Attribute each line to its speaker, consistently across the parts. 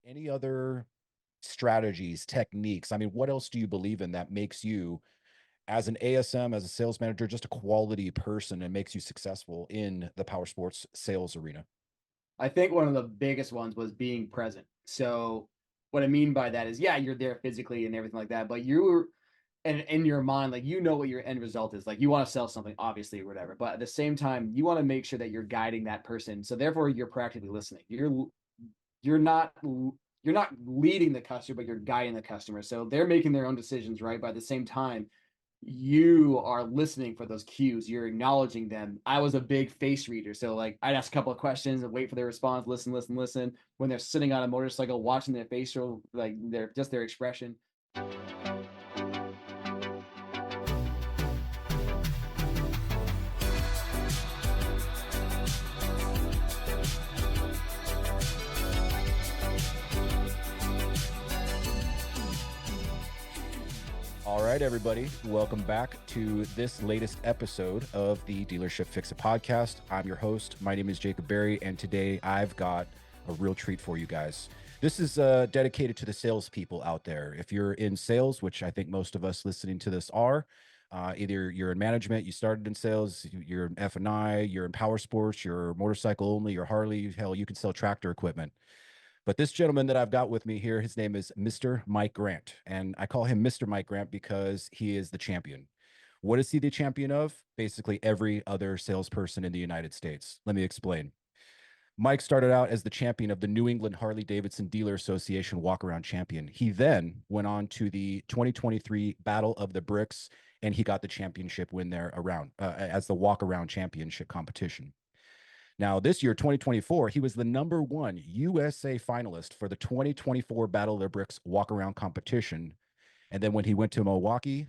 Speaker 1: any other strategies, techniques? I mean, what else do you believe in that makes you, as an ASM, as a sales manager, just a quality person and makes you successful in the power sports sales arena?
Speaker 2: I think one of the biggest ones was being present. So what I mean by that is, yeah, you're there physically and everything like that, but you're and in your mind, like you know what your end result is. Like you want to sell something, obviously, or whatever. But at the same time, you want to make sure that you're guiding that person. So therefore, you're practically listening. You're not you're not leading the customer, but you're guiding the customer. So they're making their own decisions, right? But at the same time, you are listening for those cues. You're acknowledging them. I was a big face reader. So like I'd ask a couple of questions and wait for their response, listen, listen, listen. When they're sitting on a motorcycle, watching their facial, like their expression.
Speaker 1: All right, everybody, welcome back to this latest episode of the Dealership Fixit podcast. I'm your host. My name is Jacob Berry, and today I've got a real treat for you guys. This is dedicated to the salespeople out there. If you're in sales, which I think most of us listening to this are, either you're in management, you started in sales, you're in F&I, you're in power sports, you're motorcycle only, you're Harley, hell, you can sell tractor equipment. But this gentleman that I've got with me here, his name is Mr. Mike Grant. And I call him Mr. Mike Grant because he is the champion. What is he the champion of? Basically, every other salesperson in the United States. Let me explain. Mike started out as the champion of the New England Harley-Davidson Dealer Association walk-around champion. He then went on to the 2023 Battle of the Bricks, and he got the championship win there around as the walk-around championship competition. Now, this year, 2024, he was the #1 USA finalist for the 2024 Battle of the Bricks walk around competition. And then when he went to Milwaukee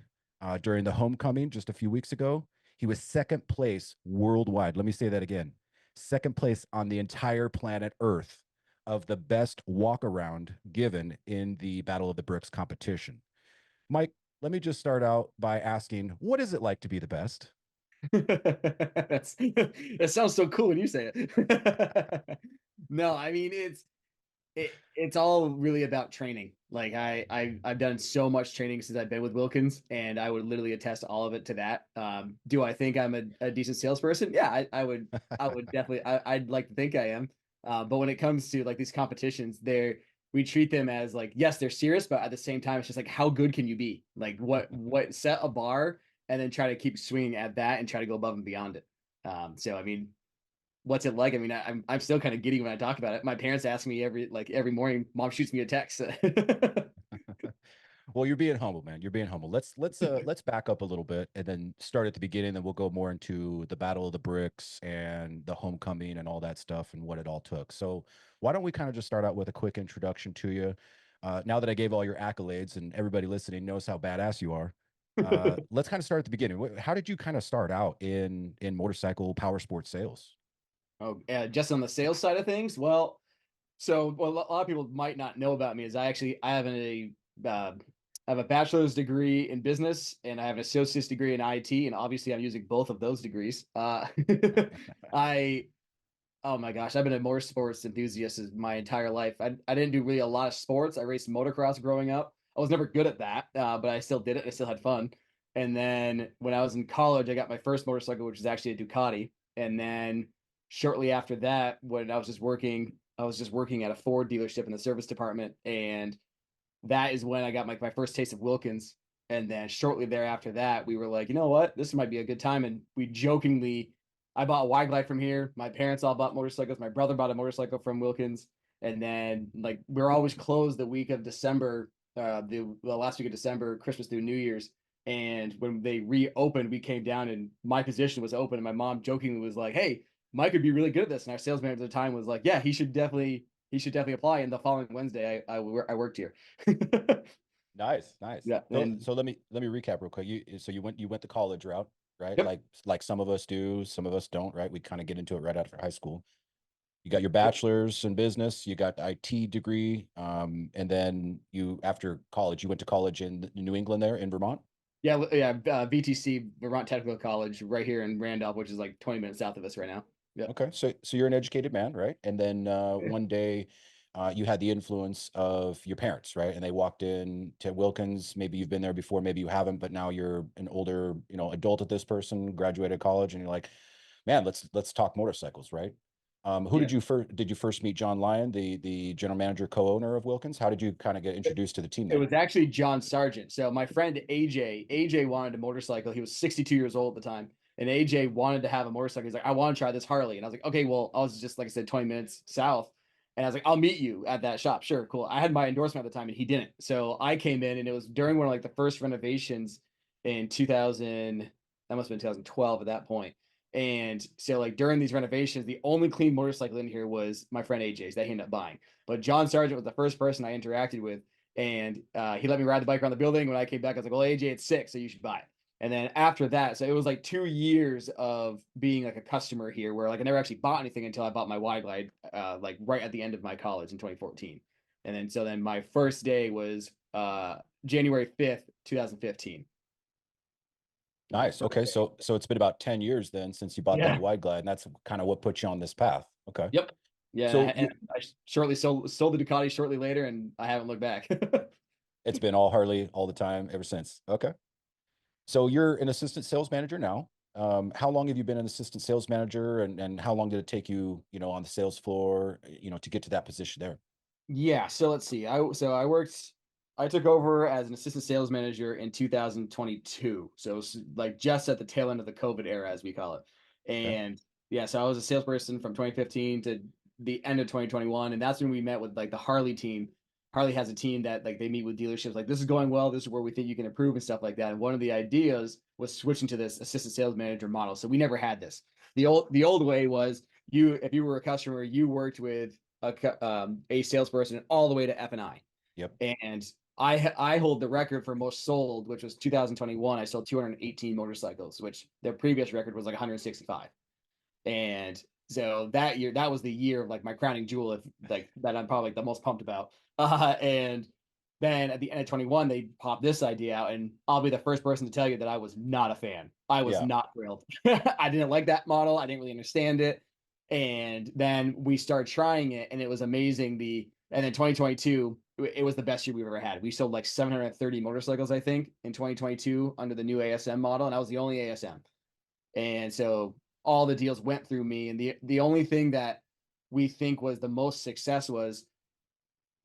Speaker 1: during the homecoming just a few weeks ago, he was second place worldwide. Let me say that again, second place on the entire planet Earth of the best walk around given in the Battle of the Bricks competition. Mike, let me just start out by asking, what is it like to be the best?
Speaker 2: That sounds so cool when you say it. No, I mean it's all really about training. Like I've done so much training since I've been with Wilkins, and I would literally attest all of it to that. Do I think I'm a decent salesperson? Yeah, I would definitely. I'd like to think I am. But when it comes to like these competitions, we treat them as like, yes, they're serious, but at the same time, it's just like, how good can you be? Like what set a bar and then try to keep swinging at that and try to go above and beyond it. So I mean, what's it like? I mean, I'm still kind of giddy when I talk about it. My parents ask me every morning. Mom shoots me a text.
Speaker 1: Well, you're being humble, man. You're being humble. Let's back up a little bit and then start at the beginning. Then we'll go more into the Battle of the Bricks and the homecoming and all that stuff and what it all took. So why don't we kind of just start out with a quick introduction to you? Now that I gave all your accolades and everybody listening knows how badass you are, let's kind of start at the beginning. How did you kind of start out in motorcycle power sports sales?
Speaker 2: Oh, yeah, just on the sales side of things. Well, so what a lot of people might not know about me is I have I have a bachelor's degree in business and I have an associate's degree in IT, and obviously I'm using both of those degrees. I Oh my gosh, I've been a motorsports enthusiast my entire life. I didn't do really a lot of sports. I raced motocross growing up. I was never good at that, but I still did it. I still had fun. And then when I was in college, I got my first motorcycle, which is actually a Ducati. And then shortly after that, when I was just working at a Ford dealership in the service department, and that is when I got my first taste of Wilkins. And then shortly thereafter that, we were like, you know what, this might be a good time. And we jokingly, I bought a wide glide from here. My parents all bought motorcycles. My brother bought a motorcycle from Wilkins. And then like we're always closed the week of December, the last week of December, Christmas through New Year's. And when they reopened, we came down and my position was open. And my mom jokingly was like, "Hey, Mike would be really good at this." And our sales manager at the time was like, "Yeah, he should definitely apply." And the following Wednesday, I worked here.
Speaker 1: Nice, nice.
Speaker 2: Yeah. And
Speaker 1: So let me recap real quick. You went the college route, right?
Speaker 2: yep.
Speaker 1: Like some of us do, some of us don't, right? We kind of get into it right after high school. You got your bachelor's in business, you got the IT degree, and then you after college, you went to college in New England there in Vermont.
Speaker 2: Yeah, yeah. VTC, Vermont Technical College, right here in Randolph, which is like 20 minutes south of us right now. Yep.
Speaker 1: Okay, so you're an educated man, right? And then
Speaker 2: Yeah.
Speaker 1: one day you had the influence of your parents, right? And they walked in to Wilkins. Maybe you've been there before, maybe you haven't, but now you're an older, adult at this person, graduated college, and you're like, man, let's talk motorcycles, right? Who
Speaker 2: Yeah.
Speaker 1: did you first meet? John Lyon, the general manager, co-owner of Wilkins? How did you kind of get introduced to the team
Speaker 2: It
Speaker 1: there?
Speaker 2: was actually John Sargent. So my friend AJ wanted a motorcycle. He was 62 years old at the time. And AJ wanted to have a motorcycle. He's like, I want to try this Harley. And I was like, okay, well, I was just, like I said, 20 minutes south. And I was like, I'll meet you at that shop. Sure, cool. I had my endorsement at the time and he didn't. So I came in and it was during one of like the first renovations in 2000. That must have been 2012 at that point. And so like during these renovations, the only clean motorcycle in here was my friend AJ's that he ended up buying. But John Sargent was the first person I interacted with. And he let me ride the bike around the building. When I came back, I was like, well, AJ, it's sick, so you should buy it. And then after that, so it was like 2 years of being like a customer here where like I never actually bought anything until I bought my wide glide like right at the end of my college in 2014. And then so then my first day was January 5th, 2015.
Speaker 1: Nice. Okay. So it's been about 10 years then since you bought that
Speaker 2: Yeah.
Speaker 1: wide glide, and that's kind of what put you on this path. Okay.
Speaker 2: Yep. Yeah.
Speaker 1: So
Speaker 2: And I shortly sold the Ducati shortly later and I haven't looked back.
Speaker 1: it's been all Harley all the time ever since. Okay. So you're an assistant sales manager now. How long have you been an assistant sales manager, and how long did it take you, on the sales floor, to get to that position there?
Speaker 2: Yeah, so let's see. I took over as an assistant sales manager in 2022. So it's like just at the tail end of the COVID era, as we call it.
Speaker 1: Okay.
Speaker 2: And yeah, so I was a salesperson from 2015 to the end of 2021. And that's when we met with like the Harley team. Harley has a team that like they meet with dealerships, like this is going well, this is where we think you can improve and stuff like that. And one of the ideas was switching to this assistant sales manager model. So we never had this. The old way was if you were a customer, you worked with a salesperson all the way to F&I.
Speaker 1: Yep.
Speaker 2: And I hold the record for most sold, which was 2021. I sold 218 motorcycles, which their previous record was like 165. And so that year, that was the year of like my crowning jewel, if like that I'm probably like, the most pumped about. And then at the end of 21, they popped this idea out, and I'll be the first person to tell you that I was not a fan. I was
Speaker 1: Yeah.
Speaker 2: not thrilled. I didn't like that model. I didn't really understand it. And then we started trying it, and it was amazing. And then 2022, it was the best year we've ever had. We sold like 730 motorcycles, I think, in 2022 under the new ASM model, and I was the only ASM. And so all the deals went through me. And the only thing that we think was the most success was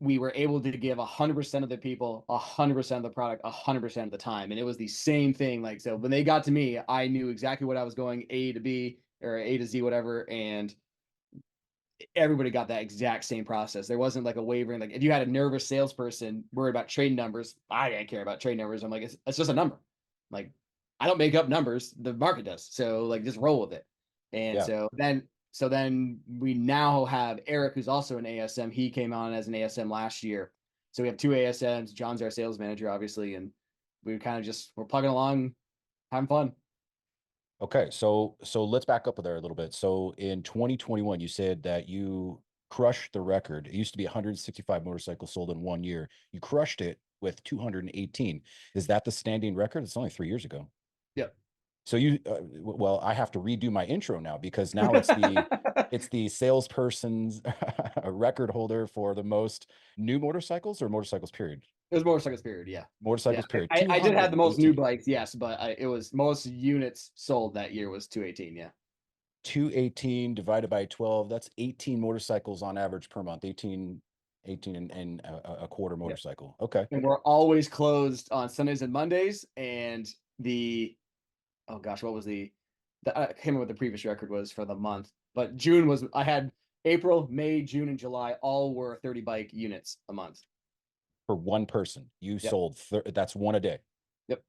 Speaker 2: we were able to give 100% of the people 100% of the product 100% of the time. And it was the same thing. Like, so when they got to me, I knew exactly what I was going A to B or A to Z, whatever. And everybody got that exact same process. There wasn't like a wavering, like if you had a nervous salesperson worried about trade numbers, I didn't care about trade numbers. I'm like, it's just a number. Like, I don't make up numbers, the market does. So like just roll with it. And
Speaker 1: Yeah.
Speaker 2: so then we now have Eric, who's also an ASM. He came on as an ASM last year. So we have two ASMs. John's our sales manager, obviously, and we're plugging along, having fun.
Speaker 1: Okay. So let's back up there a little bit. So in 2021, you said that you crushed the record. It used to be 165 motorcycles sold in 1 year. You crushed it with 218. Is that the standing record? It's only 3 years ago.
Speaker 2: Yep.
Speaker 1: So well, I have to redo my intro now because now it's the salesperson's record holder for the most new motorcycles or motorcycles period.
Speaker 2: It was motorcycles period, yeah. Yeah,
Speaker 1: Motorcycles period.
Speaker 2: I did have the most new
Speaker 1: 218.
Speaker 2: bikes, yes, but it was most units sold that year was 218, yeah.
Speaker 1: 218 divided by 12, that's 18 motorcycles on average per month. 18 and a quarter
Speaker 2: Yeah.
Speaker 1: motorcycle. Okay.
Speaker 2: And we're always closed on Sundays and Mondays. And oh gosh, what was I can't remember what the previous record was for the month, but I had April, May, June, and July all were 30 bike units a month.
Speaker 1: For one person, you
Speaker 2: Yep.
Speaker 1: sold, that's one a day.
Speaker 2: Yep.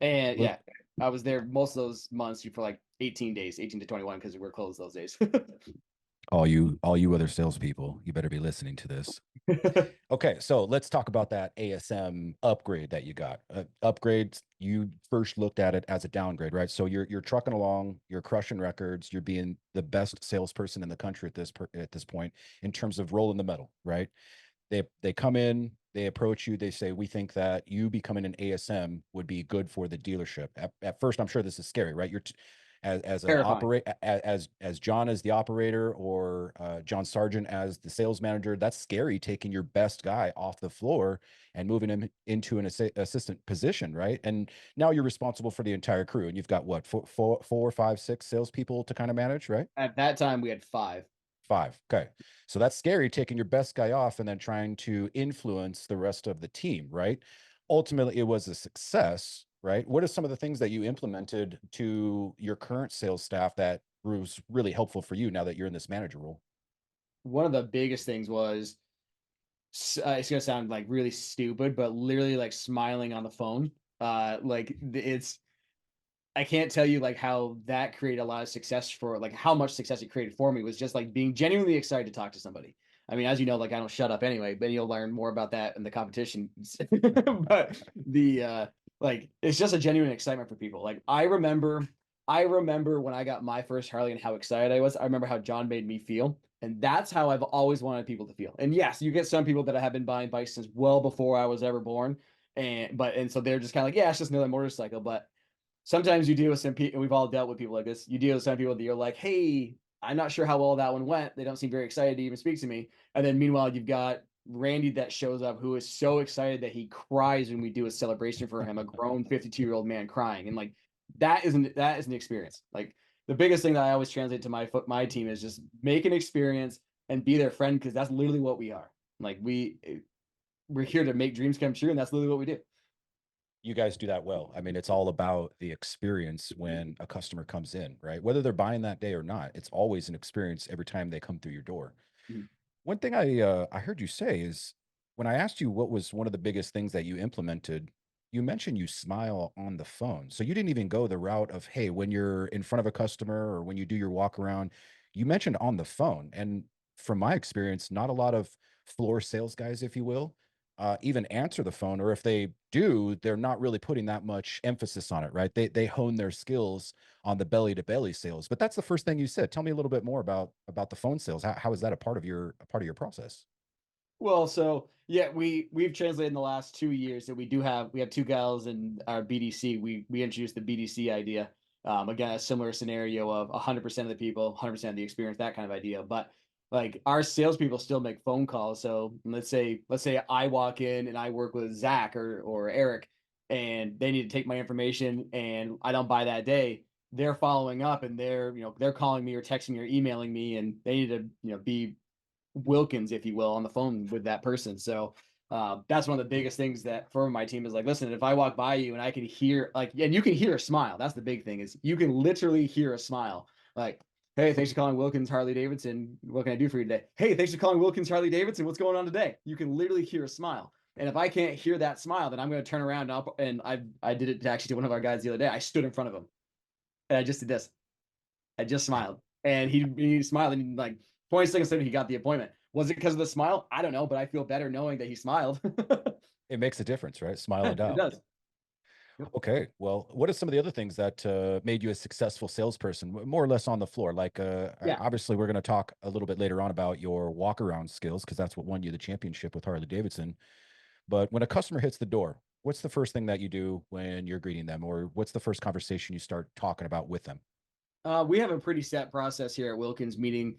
Speaker 2: And
Speaker 1: Look,
Speaker 2: yeah, I was there most of those months for like 18 days, 18 to 21, because we were closed those days.
Speaker 1: all you other salespeople, you better be listening to this. Okay, so let's talk about that ASM upgrade that you got. Upgrades, you first looked at it as a downgrade, right? So you're trucking along, you're crushing records, you're being the best salesperson in the country at this point in terms of rolling the metal, right? They come in, they approach you, they say, we think that you becoming an ASM would be good for the dealership. At first, I'm sure this is scary, right? as a
Speaker 2: Terrifying.
Speaker 1: operate as John as the operator, or John Sargent as the sales manager. That's scary, taking your best guy off the floor and moving him into an assistant position, right? And now you're responsible for the entire crew, and you've got what, four, five, six salespeople to kind of manage, right?
Speaker 2: At that time, we had 5.
Speaker 1: Five. Okay. So that's scary, taking your best guy off and then trying to influence the rest of the team, right? Ultimately, it was a success, right? What are some of the things that you implemented to your current sales staff that was really helpful for you now that you're in this manager role?
Speaker 2: One of the biggest things was, it's gonna sound like really stupid, but literally like smiling on the phone. It's, I can't tell you like how that created a lot of success for, like, how much success it created for me was just like being genuinely excited to talk to somebody. I mean, as you know, like I don't shut up anyway, but you'll learn more about that in the competition. But like it's just a genuine excitement for people. Like I remember when I got my first Harley and how excited I was. I remember how John made me feel. And that's how I've always wanted people to feel. And yes, you get some people that have been buying bikes since well before I was ever born. And so they're just kind of like, yeah, it's just another motorcycle. But sometimes you deal with some people, and we've all dealt with people like this. You deal with some people that you're like, hey, I'm not sure how well that one went. They don't seem very excited to even speak to me. And then meanwhile, you've got Randy that shows up who is so excited that he cries when we do a celebration for him, a grown 52-year-old man crying. And like that is an experience. Like the biggest thing that I always translate to my team is just make an experience and be their friend, because that's literally what we are. Like we're here to make dreams come true, and that's literally what we do.
Speaker 1: You guys do that well. I mean, it's all about the experience when a customer comes in, right? Whether they're buying that day or not, it's always an experience every time they come through your door.
Speaker 2: Mhm.
Speaker 1: One thing I heard you say is, when I asked you what was one of the biggest things that you implemented, you mentioned you smile on the phone. So you didn't even go the route of, hey, when you're in front of a customer or when you do your walk around, you mentioned on the phone. And from my experience, not a lot of floor sales guys, if you will, even answer the phone, or if they do, they're not really putting that much emphasis on it, right? They hone their skills on the belly to belly sales. But that's the first thing you said. Tell me a little bit more about the phone sales. How is that a part of your process?
Speaker 2: Well, so yeah, we've translated in the last 2 years that we have 2 gals in our BDC. We introduced the BDC idea. Again, a similar scenario of 100% of the people, 100% of the experience, that kind of idea. But like our salespeople still make phone calls. So let's say I walk in and I work with Zach or Eric, and they need to take my information, and I don't buy that day. They're following up, and they're calling me or texting me or emailing me, and they need to be Wilkins, if you will, on the phone with that person. So that's one of the biggest things that for my team is like, listen, if I walk by you and I can hear like, and you can hear a smile. That's the big thing, is you can literally hear a smile. Like, hey, thanks for calling Wilkins Harley-Davidson. What can I do for you today? Hey, thanks for calling Wilkins Harley-Davidson. What's going on today? You can literally hear a smile. And if I can't hear that smile, then I'm going to turn around and I did it actually to one of our guys the other day. I stood in front of him and I just did this. I just smiled, and he smiled, and like 20 seconds later, he got the appointment. Was it because of the smile? I don't know, but I feel better knowing that he smiled.
Speaker 1: It makes a difference, right? Smile and
Speaker 2: It
Speaker 1: dial.
Speaker 2: does. Yep.
Speaker 1: Okay. Well, what are some of the other things that made you a successful salesperson, more or less on the floor? Like,
Speaker 2: Yeah.
Speaker 1: obviously, we're going to talk a little bit later on about your walk around skills, because that's what won you the championship with Harley Davidson. But when a customer hits the door, what's the first thing that you do when you're greeting them, or what's the first conversation you start talking about with them?
Speaker 2: We have a pretty set process here at Wilkins, meaning,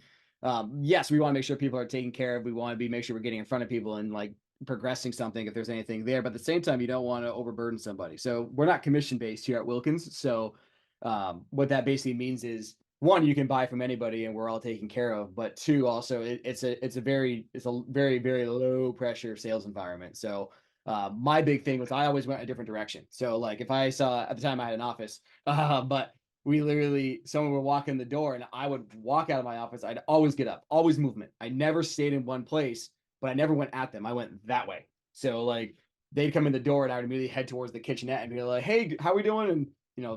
Speaker 2: yes, we want to make sure people are taken care of. We want to make sure we're getting in front of people and like progressing something if there's anything there. But at the same time, you don't want to overburden somebody. So we're not commission based here at Wilkins. So what that basically means is, one, you can buy from anybody and we're all taken care of. But two, also it's a very, very low pressure sales environment. So my big thing was I always went a different direction. So like if I saw, at the time I had an office, but we literally, someone would walk in the door and I would walk out of my office. I'd always get up, always movement. I never stayed in one place, but I never went at them. I went that way. So like they'd come in the door and I would immediately head towards the kitchenette and be like, hey, how are we doing? And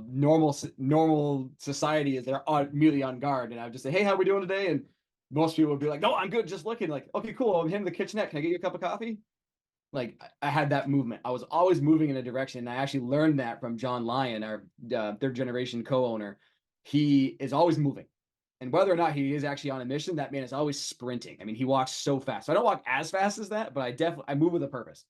Speaker 2: normal society is they're immediately on guard. And I would just say, hey, how are we doing today? And most people would be like, no, I'm good. Just looking. Like, okay, cool. I'm in the kitchenette. Can I get you a cup of coffee? Like I had that movement. I was always moving in a direction. And I actually learned that from John Lyon, our third generation co-owner. He is always moving. And whether or not he is actually on a mission, that man is always sprinting. I mean, he walks so fast. So I don't walk as fast as that, but I move with a purpose.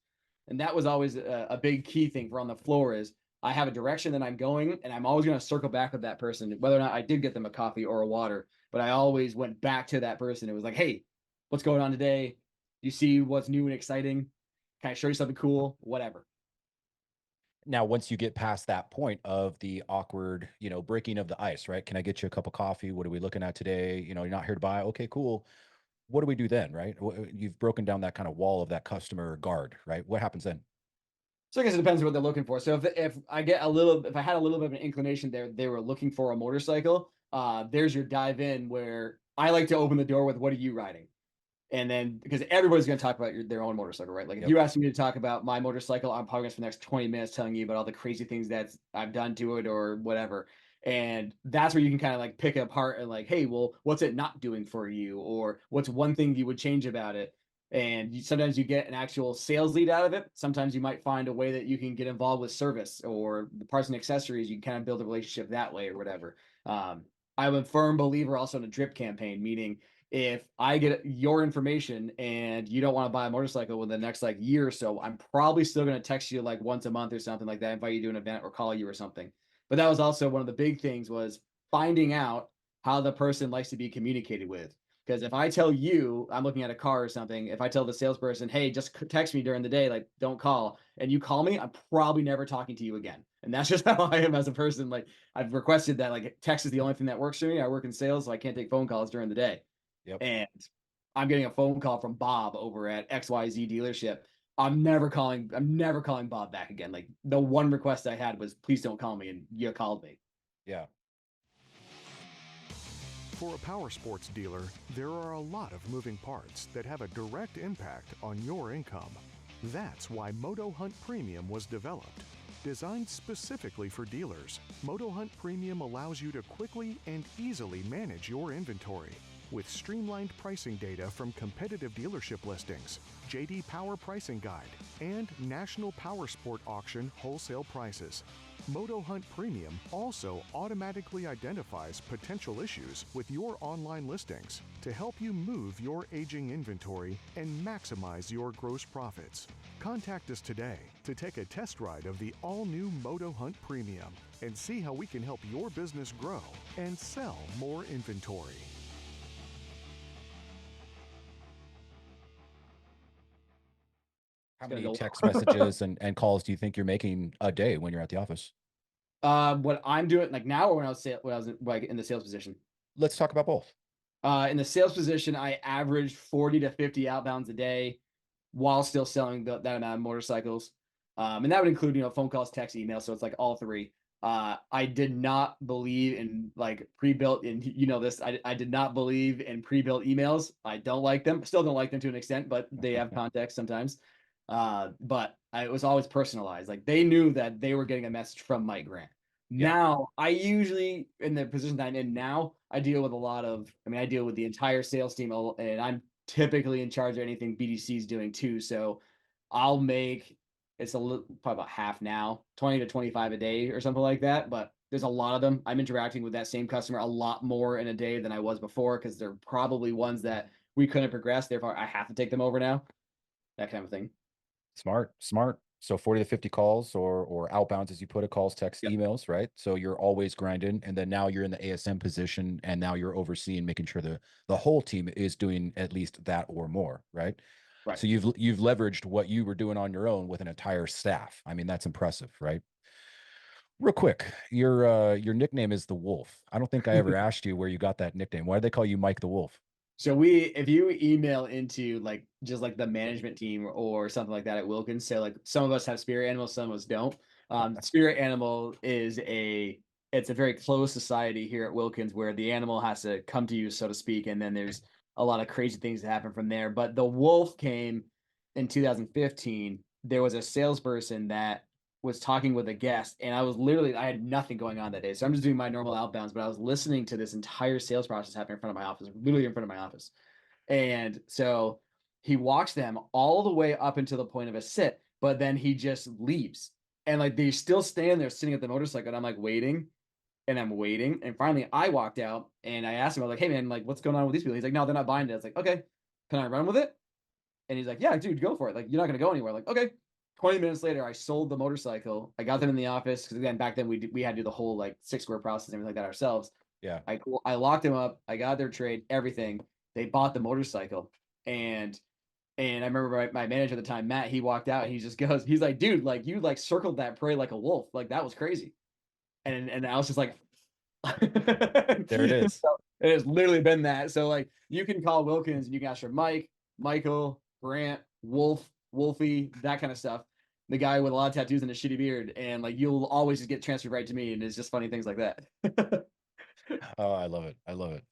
Speaker 2: And that was always a big key thing for on the floor is I have a direction that I'm going, and I'm always going to circle back with that person, whether or not I did get them a coffee or a water. But I always went back to that person. It was like, hey, what's going on today? You see what's new and exciting? Can I show you something cool? Whatever.
Speaker 1: Now, once you get past that point of the awkward, breaking of the ice, right? Can I get you a cup of coffee? What are we looking at today? You're not here to buy. Okay, cool. What do we do then, right? You've broken down that kind of wall of that customer guard, right? What happens then?
Speaker 2: So I guess it depends on what they're looking for. So if I had a little bit of an inclination there, they were looking for a motorcycle. There's your dive in where I like to open the door with, what are you riding? And then, because everybody's going to talk about their own motorcycle, right? Like if
Speaker 1: Yep.
Speaker 2: you ask me to talk about my motorcycle, I'm probably going to spend the next 20 minutes telling you about all the crazy things that I've done to it or whatever. And that's where you can kind of like pick it apart and like, hey, well, what's it not doing for you? Or what's one thing you would change about it? And sometimes you get an actual sales lead out of it. Sometimes you might find a way that you can get involved with service or the parts and accessories. You can kind of build a relationship that way or whatever. I'm a firm believer also in a drip campaign, meaning if I get your information and you don't want to buy a motorcycle within the next like year or so, I'm probably still going to text you like once a month or something like that, invite you to an event or call you or something. But that was also one of the big things, was finding out how the person likes to be communicated with. Because if I tell you I'm looking at a car or something, if I tell the salesperson, hey, just text me during the day, like don't call, and you call me, I'm probably never talking to you again. And that's just how I am as a person. Like I've requested that like text is the only thing that works for me. I work in sales, so I can't take phone calls during the day.
Speaker 1: Yep.
Speaker 2: And I'm getting a phone call from Bob over at XYZ dealership. I'm never calling Bob back again. Like the one request I had was, please don't call me, and you called me.
Speaker 1: Yeah.
Speaker 3: For a powersports dealer, there are a lot of moving parts that have a direct impact on your income. That's why Moto Hunt Premium was developed. Designed specifically for dealers, Moto Hunt Premium allows you to quickly and easily manage your inventory with streamlined pricing data from competitive dealership listings, JD Power Pricing Guide, and National Powersport Auction wholesale prices. Moto Hunt Premium also automatically identifies potential issues with your online listings to help you move your aging inventory and maximize your gross profits. Contact us today to take a test ride of the all-new Moto Hunt Premium and see how we can help your business grow and sell more inventory.
Speaker 1: How many text messages and calls do you think you're making a day when you're at the office?
Speaker 2: What I'm doing like now, or when I was like in the sales position.
Speaker 1: Let's talk about both.
Speaker 2: In the sales position, I averaged 40 to 50 outbounds a day while still selling that amount of motorcycles. And that would include, phone calls, text, email. So it's like all three. I did not believe in like pre-built, and this, I did not believe in pre-built emails. I don't like them. Still don't like them to an extent, but they have context sometimes. But it was always personalized. Like they knew that they were getting a message from Mike Grant.
Speaker 1: Yeah.
Speaker 2: Now, I usually, in the position that I'm in now, I deal with I deal with the entire sales team, and I'm typically in charge of anything BDC is doing too. So I'll make, it's probably about half now, 20 to 25 a day or something like that. But there's a lot of them. I'm interacting with that same customer a lot more in a day than I was before, because they're probably ones that we couldn't progress. Therefore, I have to take them over now. That kind of thing.
Speaker 1: Smart. So 40 to 50 calls or outbounds, as you put it, calls, text,
Speaker 2: Yep.
Speaker 1: emails, right? So you're always grinding. And then now you're in the ASM position, and now you're overseeing, making sure the whole team is doing at least that or more, right?
Speaker 2: Right.
Speaker 1: So you've leveraged what you were doing on your own with an entire staff. I mean, that's impressive, right? Real quick, your nickname is the Wolf. I don't think I ever asked you where you got that nickname. Why do they call you Mike the Wolf?
Speaker 2: So if you email into like just like the management team or something like that at Wilkins, so like some of us have spirit animals, some of us don't. Spirit animal it's a very closed society here at Wilkins where the animal has to come to you, so to speak, and then there's a lot of crazy things that happen from there. But the wolf came in 2015. There was a salesperson that was talking with a guest, and I had nothing going on that day. So I'm just doing my normal outbounds, but I was listening to this entire sales process happen in front of my office, literally in front of my office. And so he walks them all the way up until the point of a sit, but then he just leaves. And like they still stand there sitting at the motorcycle, and I'm like waiting and I'm waiting. And finally I walked out and I asked him, I was like, hey man, like what's going on with these people? He's like, no, they're not buying it. I was like, okay, can I run with it? And he's like, yeah, dude, go for it. Like, you're not going to go anywhere. Like, okay. 20 minutes later, I sold the motorcycle. I got them in the office because again, back then we had to do the whole like 6 square process and everything like that ourselves.
Speaker 1: Yeah.
Speaker 2: I locked them up. I got their trade, everything. They bought the motorcycle, and I remember my manager at the time, Matt. He walked out. And he just goes, he's like, dude, like you like circled that prey like a wolf. Like that was crazy. And I was just like,
Speaker 1: there it is.
Speaker 2: So it has literally been that. So like you can call Wilkins and you can ask for Mike, Michael, Grant, Wolf, Wolfie, that kind of stuff. The guy with a lot of tattoos and a shitty beard, and like you'll always just get transferred right to me, and it's just funny things like that.
Speaker 1: Oh, I love it. I love it.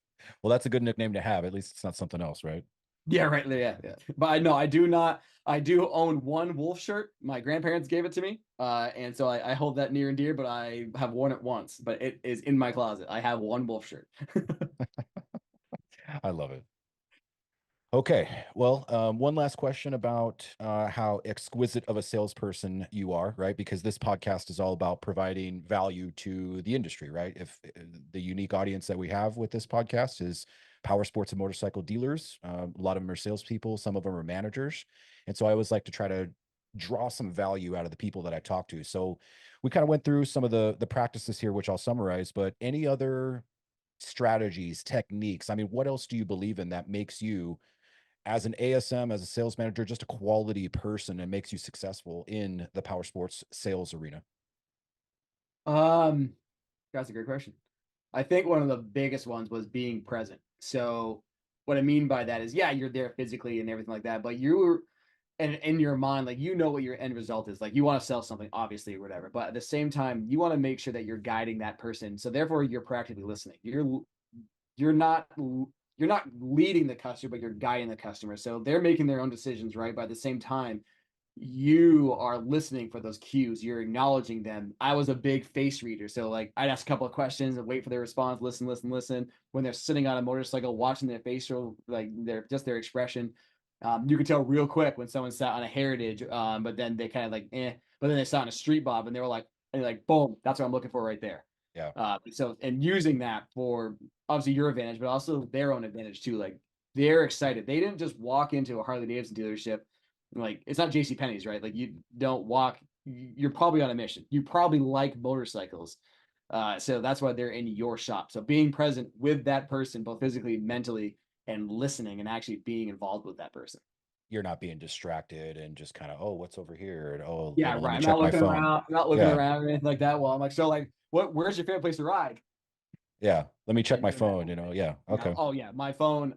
Speaker 1: Well, that's a good nickname to have. At least it's not something else, right?
Speaker 2: Yeah, right. Yeah. But I know I do not. I do own one Wolf shirt. My grandparents gave it to me, and so I hold that near and dear. But I have worn it once, but it is in my closet. I have one Wolf shirt.
Speaker 1: I love it. Okay, well, one last question about how exquisite of a salesperson you are, right? Because this podcast is all about providing value to the industry, right? If the unique audience that we have with this podcast is power sports and motorcycle dealers, a lot of them are salespeople, some of them are managers, and so I always like to try to draw some value out of the people that I talk to. So we kind of went through some of the practices here, which I'll summarize. But any other strategies, techniques? I mean, what else do you believe in that makes you, as an ASM, as a sales manager, just a quality person and makes you successful in the power sports sales arena?
Speaker 2: That's a great question. I think one of the biggest ones was being present. So what I mean by that is, yeah, you're there physically and everything like that, but you're, and in your mind, like you know what your end result is. Like you want to sell something, obviously, or whatever. But at the same time, you want to make sure that you're guiding that person. So therefore, you're practically listening. You're not leading the customer, but you're guiding the customer. So they're making their own decisions, right? But at the same time, you are listening for those cues. You're acknowledging them. I was a big face reader. So like I'd ask a couple of questions and wait for their response, listen. When they're sitting on a motorcycle, watching their facial, like their expression. You could tell real quick when someone sat on a Heritage, but then they kind of like, but then they sat on a Street Bob and they were like, boom, that's what I'm looking for right there.
Speaker 1: Yeah.
Speaker 2: So, and using that for obviously your advantage, but also their own advantage too. Like they're excited. They didn't just walk into a Harley-Davidson dealership. Like it's not JCPenney's, right? Like you don't walk, you're probably on a mission. You probably like motorcycles. So that's why they're in your shop. So being present with that person, both physically, mentally, and listening and actually being involved with that person.
Speaker 1: You're not being distracted and just kind of, oh, what's over here? And oh,
Speaker 2: Yeah,
Speaker 1: let
Speaker 2: right.
Speaker 1: me
Speaker 2: I'm
Speaker 1: check
Speaker 2: not
Speaker 1: my
Speaker 2: looking
Speaker 1: phone.
Speaker 2: around. I'm not looking around or anything like that. Well, I'm like, so like, where's your favorite place to ride?
Speaker 1: Yeah. Let me check my phone, Yeah. Okay.
Speaker 2: Oh yeah. My phone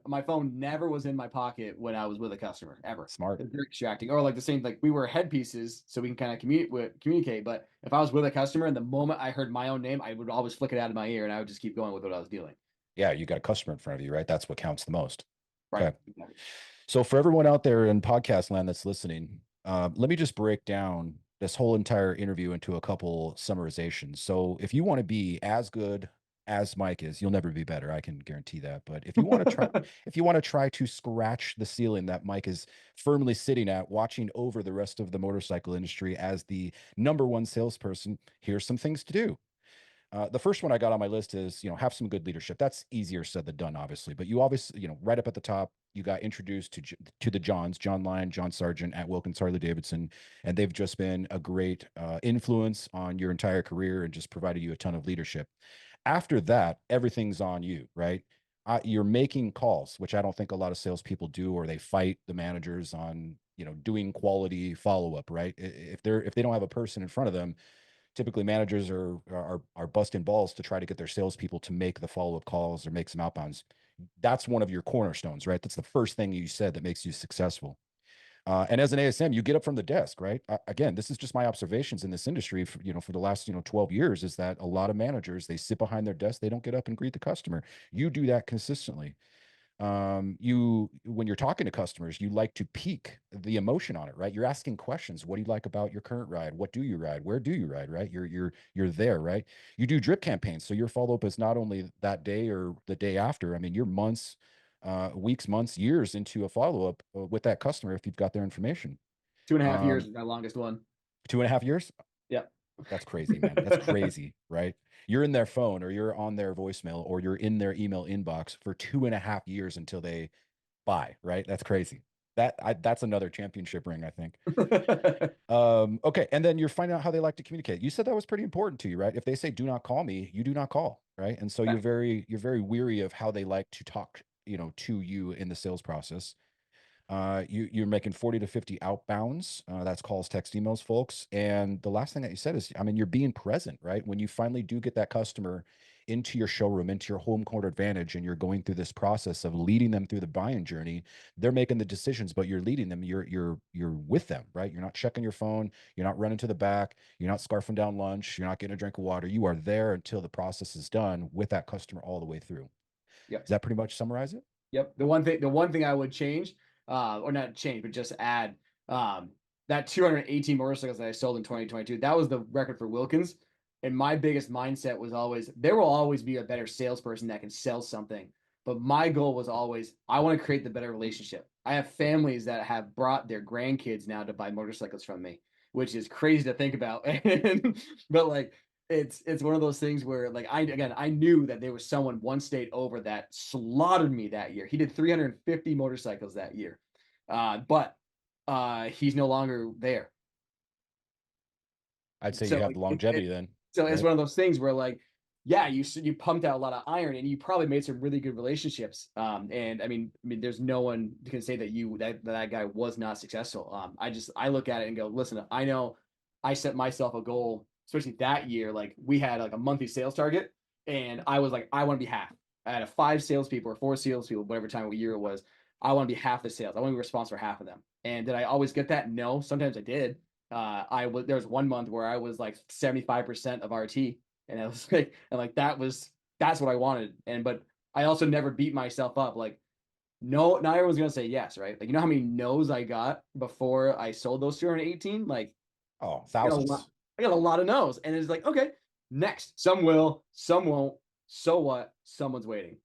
Speaker 2: never was in my pocket when I was with a customer ever.
Speaker 1: Smart.
Speaker 2: It's very distracting. Or like the same, like we wear headpieces so we can kind of communicate. But if I was with a customer and the moment I heard my own name, I would always flick it out of my ear and I would just keep going with what I was doing.
Speaker 1: Yeah. You got a customer in front of you, right? That's what counts the most.
Speaker 2: Right.
Speaker 1: Okay. So for everyone out there in podcast land that's listening, let me just break down this whole entire interview into a couple summarizations. So if you want to be as good as Mike is, you'll never be better. I can guarantee that. But if you want to try, if you want to try to scratch the ceiling that Mike is firmly sitting at, watching over the rest of the motorcycle industry as the #1 salesperson, here's some things to do. The first one I got on my list is, have some good leadership. That's easier said than done, obviously. But you obviously, right up at the top, you got introduced to the Johns, John Lyon, John Sargent at Wilkins Harley-Davidson, and they've just been a great influence on your entire career and just provided you a ton of leadership. After that, everything's on you, right? You're making calls, which I don't think a lot of salespeople do, or they fight the managers on, doing quality follow-up, right? If they don't have a person in front of them, typically managers are busting balls to try to get their salespeople to make the follow-up calls or make some outbounds. That's one of your cornerstones, right? That's the first thing you said that makes you successful. And as an ASM, you get up from the desk, right? Again, this is just my observations in this industry for the last 12 years, is that a lot of managers, they sit behind their desk, they don't get up and greet the customer. You do that consistently. When you're talking to customers, you like to pique the emotion on it, right? You're asking questions. What do you like about your current ride? What do you ride? Where do you ride? Right? You're there, right? You do drip campaigns, so your follow-up is not only that day or the day after. I mean, you're months, weeks, months, years into a follow-up with that customer if you've got their information.
Speaker 2: 2.5 years is my longest one.
Speaker 1: 2.5 years?
Speaker 2: Yeah.
Speaker 1: That's crazy, man. That's crazy, right? You're in their phone or you're on their voicemail or you're in their email inbox for 2.5 years until they buy, right? That's crazy. That's another championship ring, I think. Okay. And then you're finding out how they like to communicate. You said that was pretty important to you, right? If they say, do not call me, you do not call, right? And so
Speaker 2: Right.
Speaker 1: you're very weary of how they like to talk, to you in the sales process. You're making 40 to 50 outbounds. That's calls, text, emails, folks. And the last thing that you said is, I mean, you're being present, right? When you finally do get that customer into your showroom, into your home court advantage, and you're going through this process of leading them through the buying journey, they're making the decisions, but you're leading them. You're with them, right? You're not checking your phone. You're not running to the back. You're not scarfing down lunch. You're not getting a drink of water. You are there until the process is done with that customer all the way through.
Speaker 2: Yep.
Speaker 1: Does that pretty much summarize it?
Speaker 2: Yep. The one thing I would change, or not change, but just add, that 218 motorcycles that I sold in 2022, that was the record for Wilkins. And my biggest mindset was always, there will always be a better salesperson that can sell something. But my goal was always, I want to create the better relationship. I have families that have brought their grandkids now to buy motorcycles from me, which is crazy to think about. But like, it's one of those things where like I knew that there was someone one state over that slaughtered me that year. He did 350 motorcycles that year, but he's no longer there.
Speaker 1: I'd say
Speaker 2: So
Speaker 1: you have
Speaker 2: like,
Speaker 1: the longevity then.
Speaker 2: so it's
Speaker 1: Right?
Speaker 2: one of those things where like, yeah, you pumped out a lot of iron and you probably made some really good relationships. And I mean, there's no one can say that that guy was not successful. I look at it and go, listen, I know I set myself a goal, especially that year. Like we had like a monthly sales target, and I was like, I want to be half. I had 5 salespeople or 4 salespeople, whatever time of year it was. I want to be half the sales. I want to be responsible for half of them. And did I always get that? No. Sometimes I did. There was one month where I was like 75% of RT, and I was like, that's what I wanted. But I also never beat myself up. Like, no, not everyone's gonna say yes, right? Like, you know how many no's I got before I sold those 218? Like,
Speaker 1: Oh,
Speaker 2: I got a lot,
Speaker 1: thousands.
Speaker 2: I got a lot of no's. And it's like, okay, next. Some will, some won't. So what? Someone's waiting.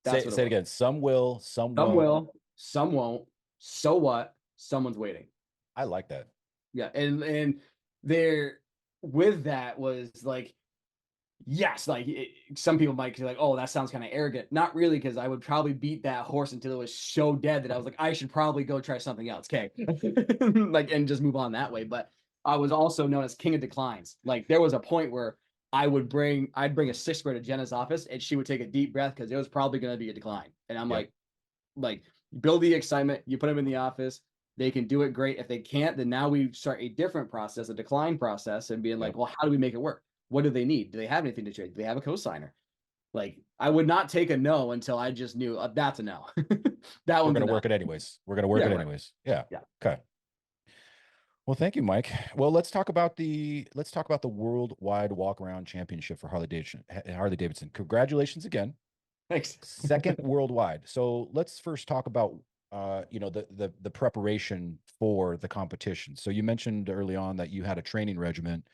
Speaker 2: That's what it
Speaker 1: Say it
Speaker 2: was.
Speaker 1: again. Some will, some
Speaker 2: Some
Speaker 1: won't.
Speaker 2: will, some won't. So what? Someone's waiting.
Speaker 1: I like that.
Speaker 2: Yeah. And there with that was like, yes, like some people might be like, oh, that sounds kind of arrogant. Not really, because I would probably beat that horse until it was so dead that I was like, I should probably go try something else. Okay. Like, and just move on that way. But I was also known as king of declines. Like there was a point where I'd bring a 6th grader to Jenna's office and she would take a deep breath because it was probably going to be a decline. And I'm
Speaker 1: Yep.
Speaker 2: like, build the excitement, you put them in the office, they can do it great. If they can't, then now we start a different process, a decline process, and being like,
Speaker 1: Yep.
Speaker 2: well, how do we make it work? What do they need? Do they have anything to trade? Do they have a co-signer? Like, I would not take a no until I just knew that's a no. That
Speaker 1: We're
Speaker 2: one's
Speaker 1: going
Speaker 2: a
Speaker 1: to
Speaker 2: no.
Speaker 1: work it anyways. We're going to work
Speaker 2: Yeah,
Speaker 1: it
Speaker 2: right.
Speaker 1: anyways. Yeah.
Speaker 2: Yeah.
Speaker 1: Okay. Well, thank you, Mike. Well, let's talk about the worldwide walk around championship for Harley-Davidson. Congratulations again.
Speaker 2: Thanks.
Speaker 1: Second worldwide. So let's first talk about the preparation for the competition. So you mentioned early on that you had a training regimen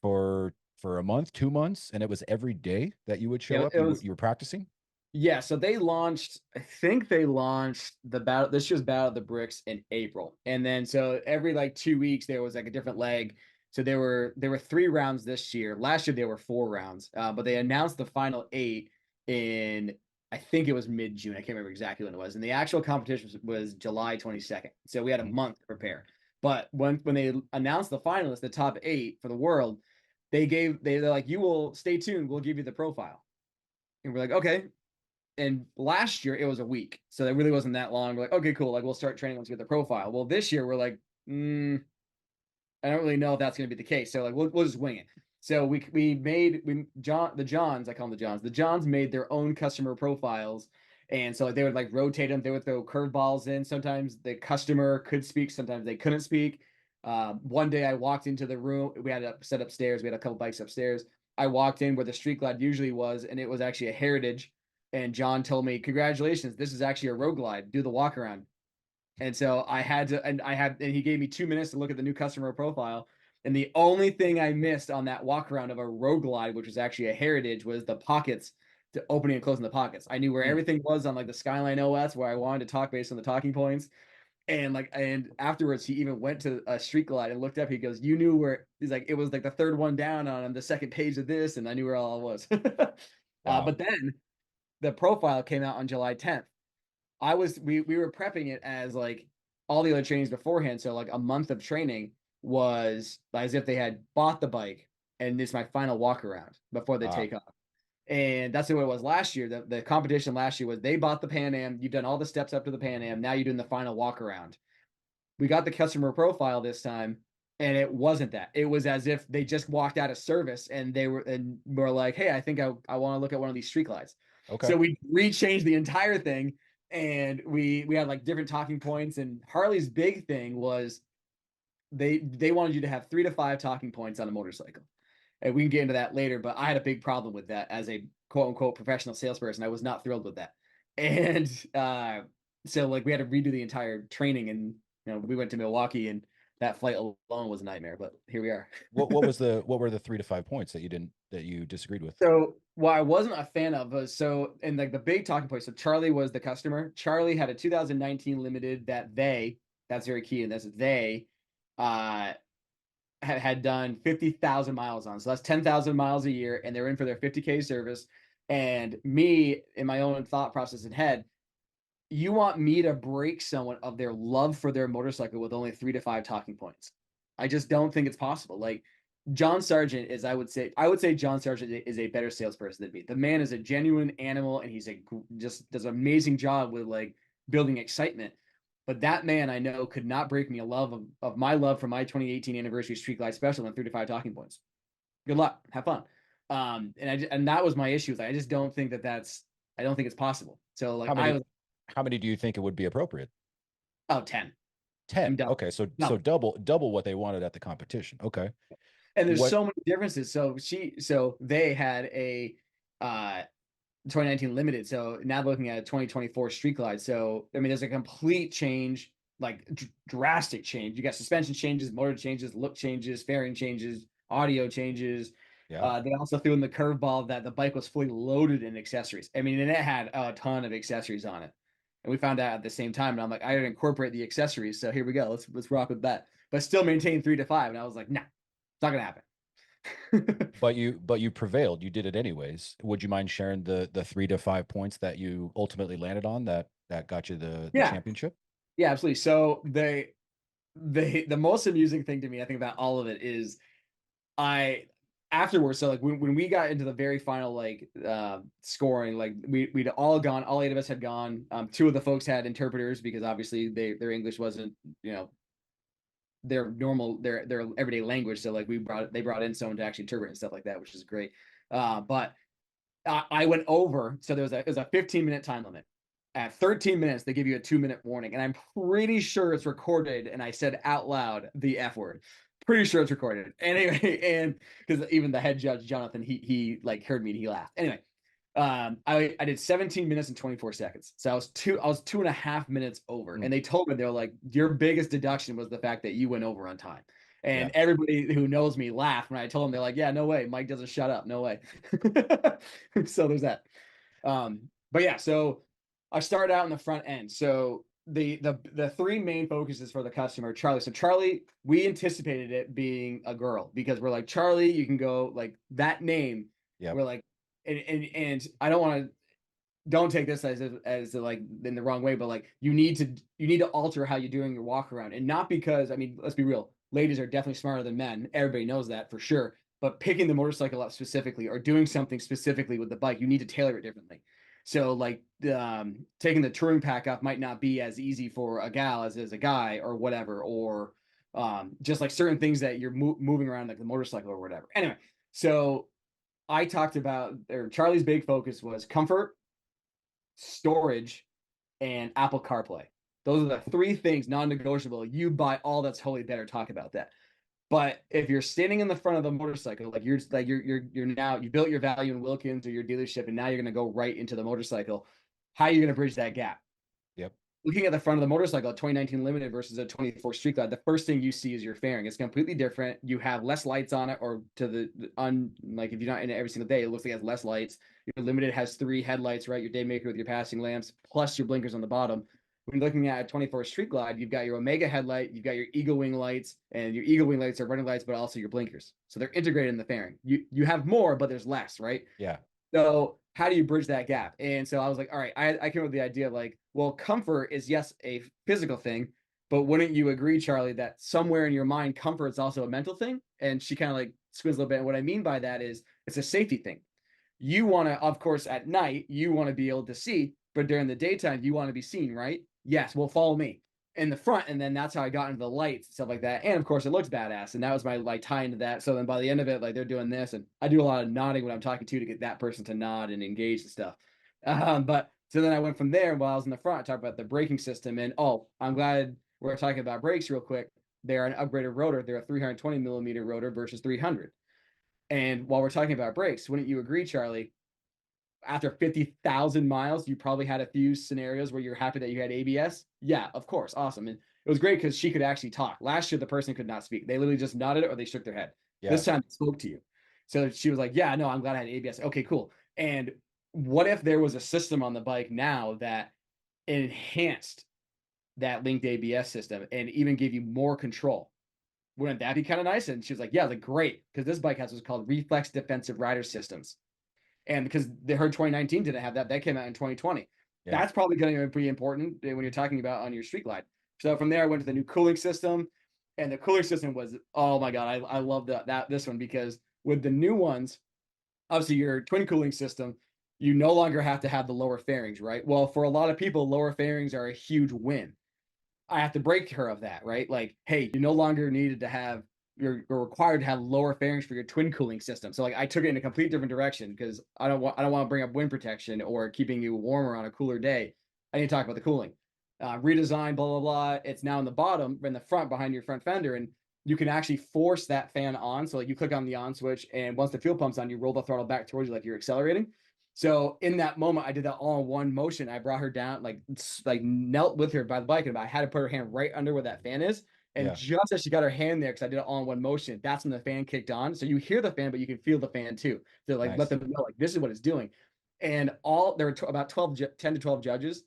Speaker 1: for a month, 2 months, and it was every day that you would show
Speaker 2: Yeah,
Speaker 1: up.
Speaker 2: it
Speaker 1: You
Speaker 2: was.
Speaker 1: were practicing.
Speaker 2: Yeah, so they launched. I think they launched the battle. This year's Battle of the Bricks in April, and then so every like 2 weeks there was like a different leg. So there were 3 rounds this year. Last year there were 4 rounds, but they announced the final 8 in, I think it was mid-June. I can't remember exactly when it was. And the actual competition was July 22nd. So we had a
Speaker 1: Mhm.
Speaker 2: month to prepare. But when they announced the finalists, the top 8 for the world, they're like, you will stay tuned. We'll give you the profile. And we're like, okay. And last year it was a week, so it really wasn't that long. We're like, okay, cool. Like we'll start training once we get the profile. Well, this year we're like, I don't really know if that's going to be the case. So like we'll just wing it. So the Johns, I call them the Johns. The Johns made their own customer profiles, and so like they would like rotate them. They would throw curveballs in. Sometimes the customer could speak, sometimes they couldn't speak. One day I walked into the room. We had it set upstairs. We had a couple bikes upstairs. I walked in where the Street Glide usually was, and it was actually a Heritage. And John told me, "Congratulations, this is actually a Road Glide. Do the walk around." And so and he gave me 2 minutes to look at the new customer profile. And the only thing I missed on that walk around of a Road Glide, which was actually a Heritage, was the pockets, to opening and closing the pockets. I knew where everything was on like the Skyline OS, where I wanted to talk based on the talking points. And afterwards, he even went to a Street Glide and looked up. He goes, "You knew where?" He's like, "It was like the third one down on the second page of this," and I knew where all it was.
Speaker 1: Wow.
Speaker 2: But then the profile came out on July 10th. We were prepping it as like all the other trainings beforehand, so like a month of training. was as if they had bought the bike and this is my final walk around before they take off. And that's the way it was last year. The competition last year was they bought the Pan Am. You've done all the steps up to the Pan Am. Now you're doing the final walk around. We got the customer profile this time, and it wasn't that. It was as if they just walked out of service and were like, hey, I think I want to look at one of these street glides.
Speaker 1: Okay.
Speaker 2: So we rechanged the entire thing, and we had like different talking points. And Harley's big thing was they wanted you to have 3 to 5 talking points on a motorcycle. And we can get into that later, but I had a big problem with that as a quote unquote professional salesperson. I was not thrilled with that. And so like we had to redo the entire training, and we went to Milwaukee, and that flight alone was a nightmare, but here we are.
Speaker 1: what were the 3 to 5 points that you disagreed with?
Speaker 2: So what I wasn't a fan of was and like the big talking point. So Charlie was the customer. Charlie had a 2019 limited that's very key. And they had done 50,000 miles on. So that's 10,000 miles a year, and they're in for their 50K service. And me, in my own thought process in head, you want me to break someone of their love for their motorcycle with only 3 to 5 talking points. I just don't think it's possible. Like John Sargent I would say John Sargent is a better salesperson than me. The man is a genuine animal, and he's just does an amazing job with like building excitement. But that man I know could not break me of my love for my 2018 anniversary Street Glide Special and 3 to 5 talking points. Good luck, have fun. And that was my issue. I just don't think I don't think it's possible. So like
Speaker 1: how many do you think it would be appropriate?
Speaker 2: Oh, 10.
Speaker 1: 10. Okay, so double what they wanted at the competition. Okay.
Speaker 2: And there's so many differences. So they had a 2019 limited. So now looking at a 2024 Street Glide. So I mean, there's a complete change, like drastic change. You got suspension changes, motor changes, look changes, fairing changes, audio changes. Yeah. They also threw in the curveball that the bike was fully loaded in accessories. I mean, and it had a ton of accessories on it. And we found out at the same time, and I'm like, I gotta incorporate the accessories. So here we go. Let's rock with that. But still maintain 3 to 5. And I was like, nah, it's not gonna happen.
Speaker 1: But you prevailed. You did it anyways. Would you mind sharing the 3 to 5 points that you ultimately landed on that got you the championship?
Speaker 2: Yeah, absolutely. So the most amusing thing to me, I think, about all of it is afterwards, so like when we got into the very final like scoring, like we'd all 8 of us had gone. 2 of the folks had interpreters because obviously their English wasn't their everyday language. So like they brought in someone to actually interpret and stuff like that, which is great. But I went over, so it was a 15-minute time limit. At 13 minutes, they give you a 2-minute warning, and I'm pretty sure it's recorded. And I said out loud the F word. Pretty sure it's recorded. Anyway, and because even the head judge, Jonathan, he like heard me and he laughed. Anyway, I did 17 minutes and 24 seconds. So I was 2.5 minutes over. And they told me, they were like, your biggest deduction was the fact that you went over on time. And everybody who knows me laughed when I told them. They're like, yeah, no way. Mike doesn't shut up. No way. So there's that. But yeah, so I started out in the front end. So the 3 main focuses for the customer, Charlie. So Charlie, we anticipated it being a girl because we're like, Charlie, you can go like that name. Yeah. We're like, and I don't take this as like in the wrong way, but like you need to alter how you're doing your walk around. And not because, I mean, let's be real, ladies are definitely smarter than men. Everybody knows that for sure. But picking the motorcycle up specifically or doing something specifically with the bike, you need to tailor it differently. So like taking the touring pack off might not be as easy for a gal as a guy or whatever, or just like certain things that you're moving around like the motorcycle or whatever. Anyway, so I talked about, or Charlie's big focus was comfort, storage, and Apple CarPlay. Those are the 3 things non-negotiable. You buy all that's totally better. Talk about that. But if you're standing in the front of the motorcycle, like you're now, you built your value in Wilkins or your dealership, and now you're going to go right into the motorcycle. How are you going to bridge that gap? Yep. Looking at the front of the motorcycle, a 2019 limited versus a 24 Street Glide, the first thing you see is your fairing. It's completely different. You have less lights on it, or like if you're not in it every single day, it looks like it has less lights. Your limited has 3 headlights, right? Your day maker with your passing lamps, plus your blinkers on the bottom. When you're looking at a 24 Street Glide, you've got your Omega headlight, you've got your Eagle Wing lights, and your Eagle Wing lights are running lights, but also your blinkers. So they're integrated in the fairing. You have more, but there's less, right? Yeah. So how do you bridge that gap? And so I was like, all right, I came up with the idea of like, well, comfort is, yes, a physical thing, But wouldn't you agree, Charlie, that somewhere in your mind, comfort's also a mental thing? And she kind of like squints a little bit. And what I mean by that is it's a safety thing. You want to, of course, at night, you want to be able to see, but during the daytime, you want to be seen, right? Yes, well, follow me in the front. And then that's how I got into the lights and stuff like that. And of course, it looks badass. And that was my like tie into that. So then by the end of it, like they're doing this, and I do a lot of nodding when I'm talking to get that person to nod and engage and stuff. But so then I went from there. While I was in the front, I talked about the braking system. And I'm glad we're talking about brakes real quick. They're an upgraded rotor. They're a 320 millimeter rotor versus 300. And while we're talking about brakes, wouldn't you agree, Charlie? After 50,000 miles, you probably had a few scenarios where you're happy that you had ABS. Yeah, of course. Awesome. And it was great because she could actually talk. Last year, the person could not speak. They literally just nodded or they shook their head.
Speaker 1: Yeah.
Speaker 2: This time they spoke to you. So she was like, yeah, no, I'm glad I had ABS. Okay, cool. And what if there was a system on the bike now that enhanced that linked ABS system and even gave you more control? Wouldn't that be kind of nice? And she was like, yeah, like great. Because this bike has what's called reflex defensive rider systems. And because her 2019 didn't have that, that came out in 2020. Yeah. That's probably going to be pretty important when you're talking about on your street glide. So from there, I went to the new cooling system, and the cooling system was, oh my God, I love this one, because with the new ones, obviously your twin cooling system, you no longer have to have the lower fairings, right? Well, for a lot of people, lower fairings are a huge win. I have to break her of that, right? Like, hey, you no longer needed to have, you're required to have lower fairings for your twin cooling system. So like I took it in a complete different direction because I don't want to bring up wind protection or keeping you warmer on a cooler day. I need to talk about the cooling. Redesign, blah, blah, blah. It's now in the bottom, in the front, behind your front fender. And you can actually force that fan on. So like you click on the on switch, and once the fuel pump's on, you roll the throttle back towards you like you're accelerating. So in that moment, I did that all in one motion. I brought her down, like knelt with her by the bike, and I had to put her hand right under where that fan is. And just as she got her hand there, because I did it all in one motion, that's when the fan kicked on. So you hear the fan, but you can feel the fan too. So like, let them know, like, this is what it's doing. And there were about 10 to 12 judges.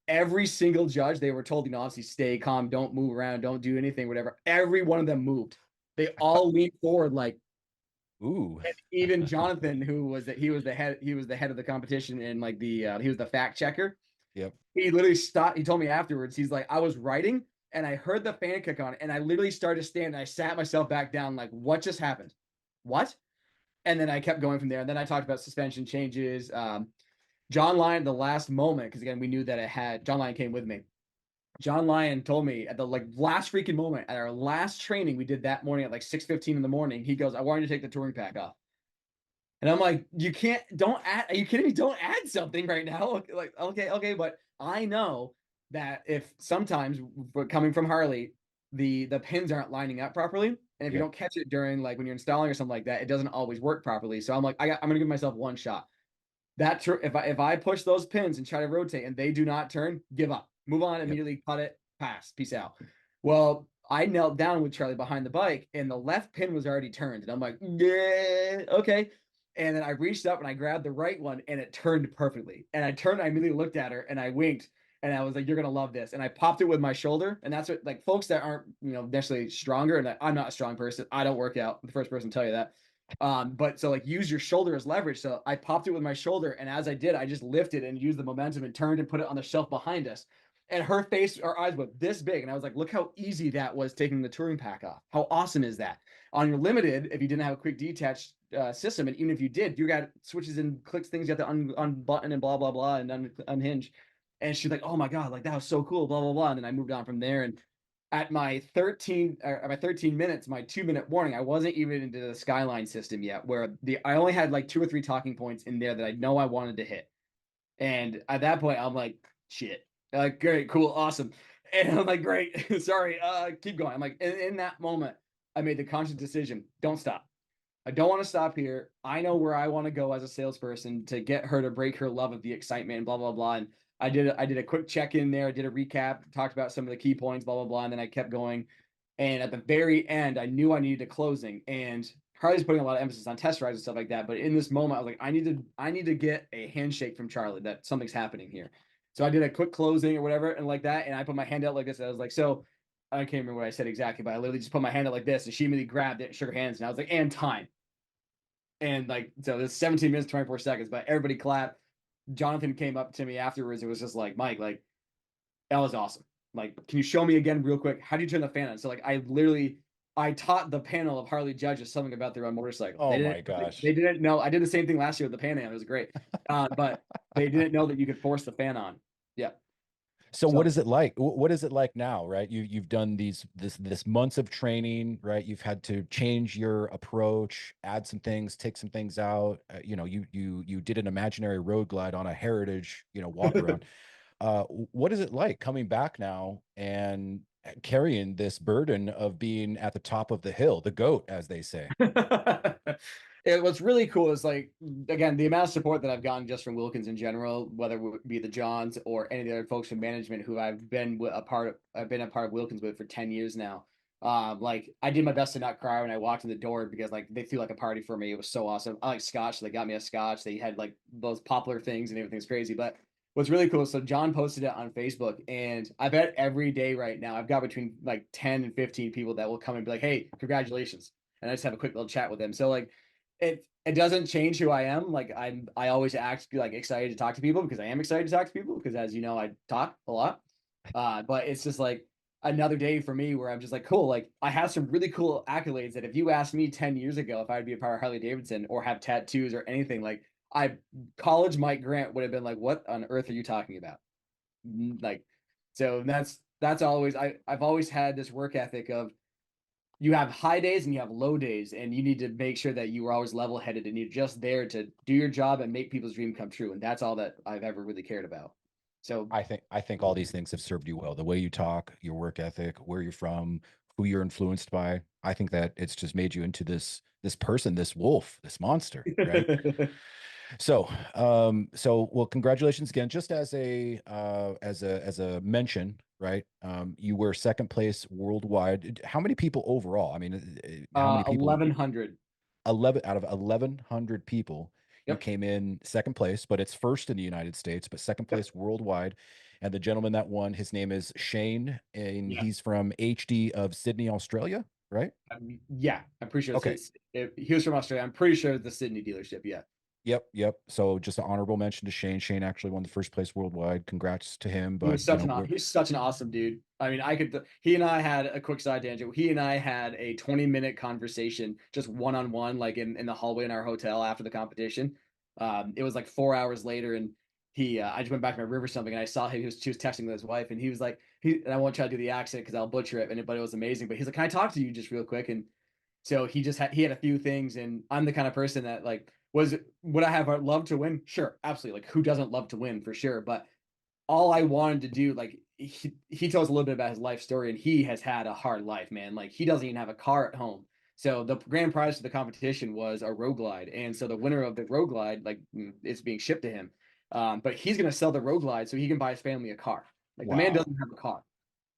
Speaker 2: Every single judge, they were told, obviously stay calm, don't move around, don't do anything, whatever. Every one of them moved. They all leaned forward, like,
Speaker 1: ooh.
Speaker 2: And even Jonathan, he was the head of the competition, and like he was the fact checker.
Speaker 1: Yep.
Speaker 2: He literally stopped. He told me afterwards, he's like, I was writing and I heard the fan kick on, and I literally started to stand, and I sat myself back down, like, what just happened? What? And then I kept going from there. And then I talked about suspension changes. John Lyon, at the last moment, because again, we knew that John Lyon came with me. John Lyon told me at the last freaking moment at our last training we did that morning at like 6:15 in the morning, he goes, I wanted to take the touring pack off. And I'm like, don't add, are you kidding me? Don't add something right now. Like, okay. But I know that if sometimes coming from Harley, the pins aren't lining up properly. And if you don't catch it during like when you're installing or something like that, it doesn't always work properly. So I'm like, I'm going to give myself one shot. If I push those pins and try to rotate and they do not turn, give up, move on, immediately cut it, pass, peace out. Well, I knelt down with Charlie behind the bike, and the left pin was already turned. And I'm like, yeah, okay. And then I reached up and I grabbed the right one, and it turned perfectly. And I immediately looked at her and I winked, and I was like, you're going to love this. And I popped it with my shoulder. And that's what, like, folks that aren't, necessarily stronger, and I'm not a strong person. I don't work out. I'm the first person to tell you that. But so like use your shoulder as leverage. So I popped it with my shoulder, and as I did, I just lifted and used the momentum and turned and put it on the shelf behind us. And her eyes were this big. And I was like, look how easy that was taking the touring pack off. How awesome is that? On your limited, if you didn't have a quick detach system, and even if you did, you got switches and clicks things, you have to unbutton and blah, blah, blah, and unhinge. And she's like, oh my God, like that was so cool, blah, blah, blah. And then I moved on from there. And at my 13 minutes, my 2-minute warning, I wasn't even into the Skyline system yet, where I only had like 2 or 3 talking points in there that I know I wanted to hit. And at that point, I'm like, shit. Like, great, cool, awesome. And I'm like, great, sorry, keep going. I'm like, in that moment, I made the conscious decision, don't stop. I don't want to stop here. I know where I want to go as a salesperson to get her to break her love of the excitement and blah, blah, blah. And I did a quick check in there. I did a recap, talked about some of the key points, blah, blah, blah. And then I kept going. And at the very end, I knew I needed a closing. And Harley's putting a lot of emphasis on test rides and stuff like that. But in this moment, I was like, I need to get a handshake from Charlie that something's happening here. So I did a quick closing or whatever and like that. And I put my hand out like this. I was like, so I can't remember what I said exactly, but I literally just put my hand out like this. And she immediately grabbed it, shook her hands. And I was like, and time. And like, so there's 17 minutes, 24 seconds, but everybody clapped. Jonathan came up to me afterwards. It was just like, Mike, like, that was awesome. like, can you show me again real quick? How do you turn the fan on? So like, I taught the panel of Harley judges something about their own motorcycle.
Speaker 1: Oh my gosh.
Speaker 2: They didn't know. I did the same thing last year with the Pan Am. It was great. But they didn't know that you could force the fan on. Yeah.
Speaker 1: So
Speaker 2: So
Speaker 1: what is it like? What is it like now, right? You've done this months of training, right? You've had to change your approach, add some things, take some things out. You did an imaginary road glide on a heritage, walk around. What is it like coming back now and carrying this burden of being at the top of the hill, the goat, as they say?
Speaker 2: what's really cool is like, again, the amount of support that I've gotten just from Wilkins in general, whether it be the Johns or any of the other folks from management who I've been a part of Wilkins with for 10 years now. Like I did my best to not cry when I walked in the door because like they threw like a party for me. It was so awesome. I like scotch. So they got me a scotch. They had like those popular things and everything's crazy. But what's really cool, so John posted it on Facebook, and I bet every day right now I've got between like 10 and 15 people that will come and be like, hey, congratulations. And I just have a quick little chat with them. So like it doesn't change who I am. Like I always act like excited to talk to people because I am excited to talk to people because, as you know, I talk a lot. But it's just like another day for me where I'm just like, cool. Like I have some really cool accolades that if you asked me 10 years ago if I'd be a part of Harley-Davidson or have tattoos or anything, like college Mike Grant would have been like, what on earth are you talking about? Like, so that's always, I've always had this work ethic of you have high days and you have low days, and you need to make sure that you are always level headed and you're just there to do your job and make people's dream come true. And that's all that I've ever really cared about. So
Speaker 1: I think all these things have served you well. The way you talk, your work ethic, where you're from, who you're influenced by. I think that it's just made you into this person, this wolf, this monster, right? So well, congratulations again. Just as a mention, right? You were second place worldwide. How many people overall? I mean, how many people?
Speaker 2: 1,100.
Speaker 1: 11 out of 1,100 people. You
Speaker 2: Yep.
Speaker 1: came in second place, but it's first in the United States, but second place worldwide. And the gentleman that won, his name is Shane, and
Speaker 2: Yeah.
Speaker 1: he's from HD of Sydney, Australia, right?
Speaker 2: Yeah, I'm pretty sure
Speaker 1: Okay.
Speaker 2: he was from Australia. I'm pretty sure it's the Sydney dealership. Yeah.
Speaker 1: Yep. So just an honorable mention to Shane. Shane actually won the first place worldwide. Congrats to him. But
Speaker 2: He's such an awesome dude. I mean, he and I had a quick side tangent. He and I had a 20-minute conversation, just one-on-one, like in the hallway in our hotel after the competition. It was like 4 hours later, and I just went back to my room or something, and I saw him. She was texting with his wife, and he was like, and I won't try to do the accent because I'll butcher it, but it was amazing. But he's like, can I talk to you just real quick? And so he had a few things, and I'm the kind of person that like, would I have loved to win? Sure, absolutely. Like, who doesn't love to win for sure? But all I wanted to do, like he tells a little bit about his life story, and he has had a hard life, man. Like he doesn't even have a car at home. So the grand prize for the competition was a road glide, and so the winner of the road glide, like it's being shipped to him. But he's gonna sell the road glide so he can buy his family a car. Like the man doesn't have a car,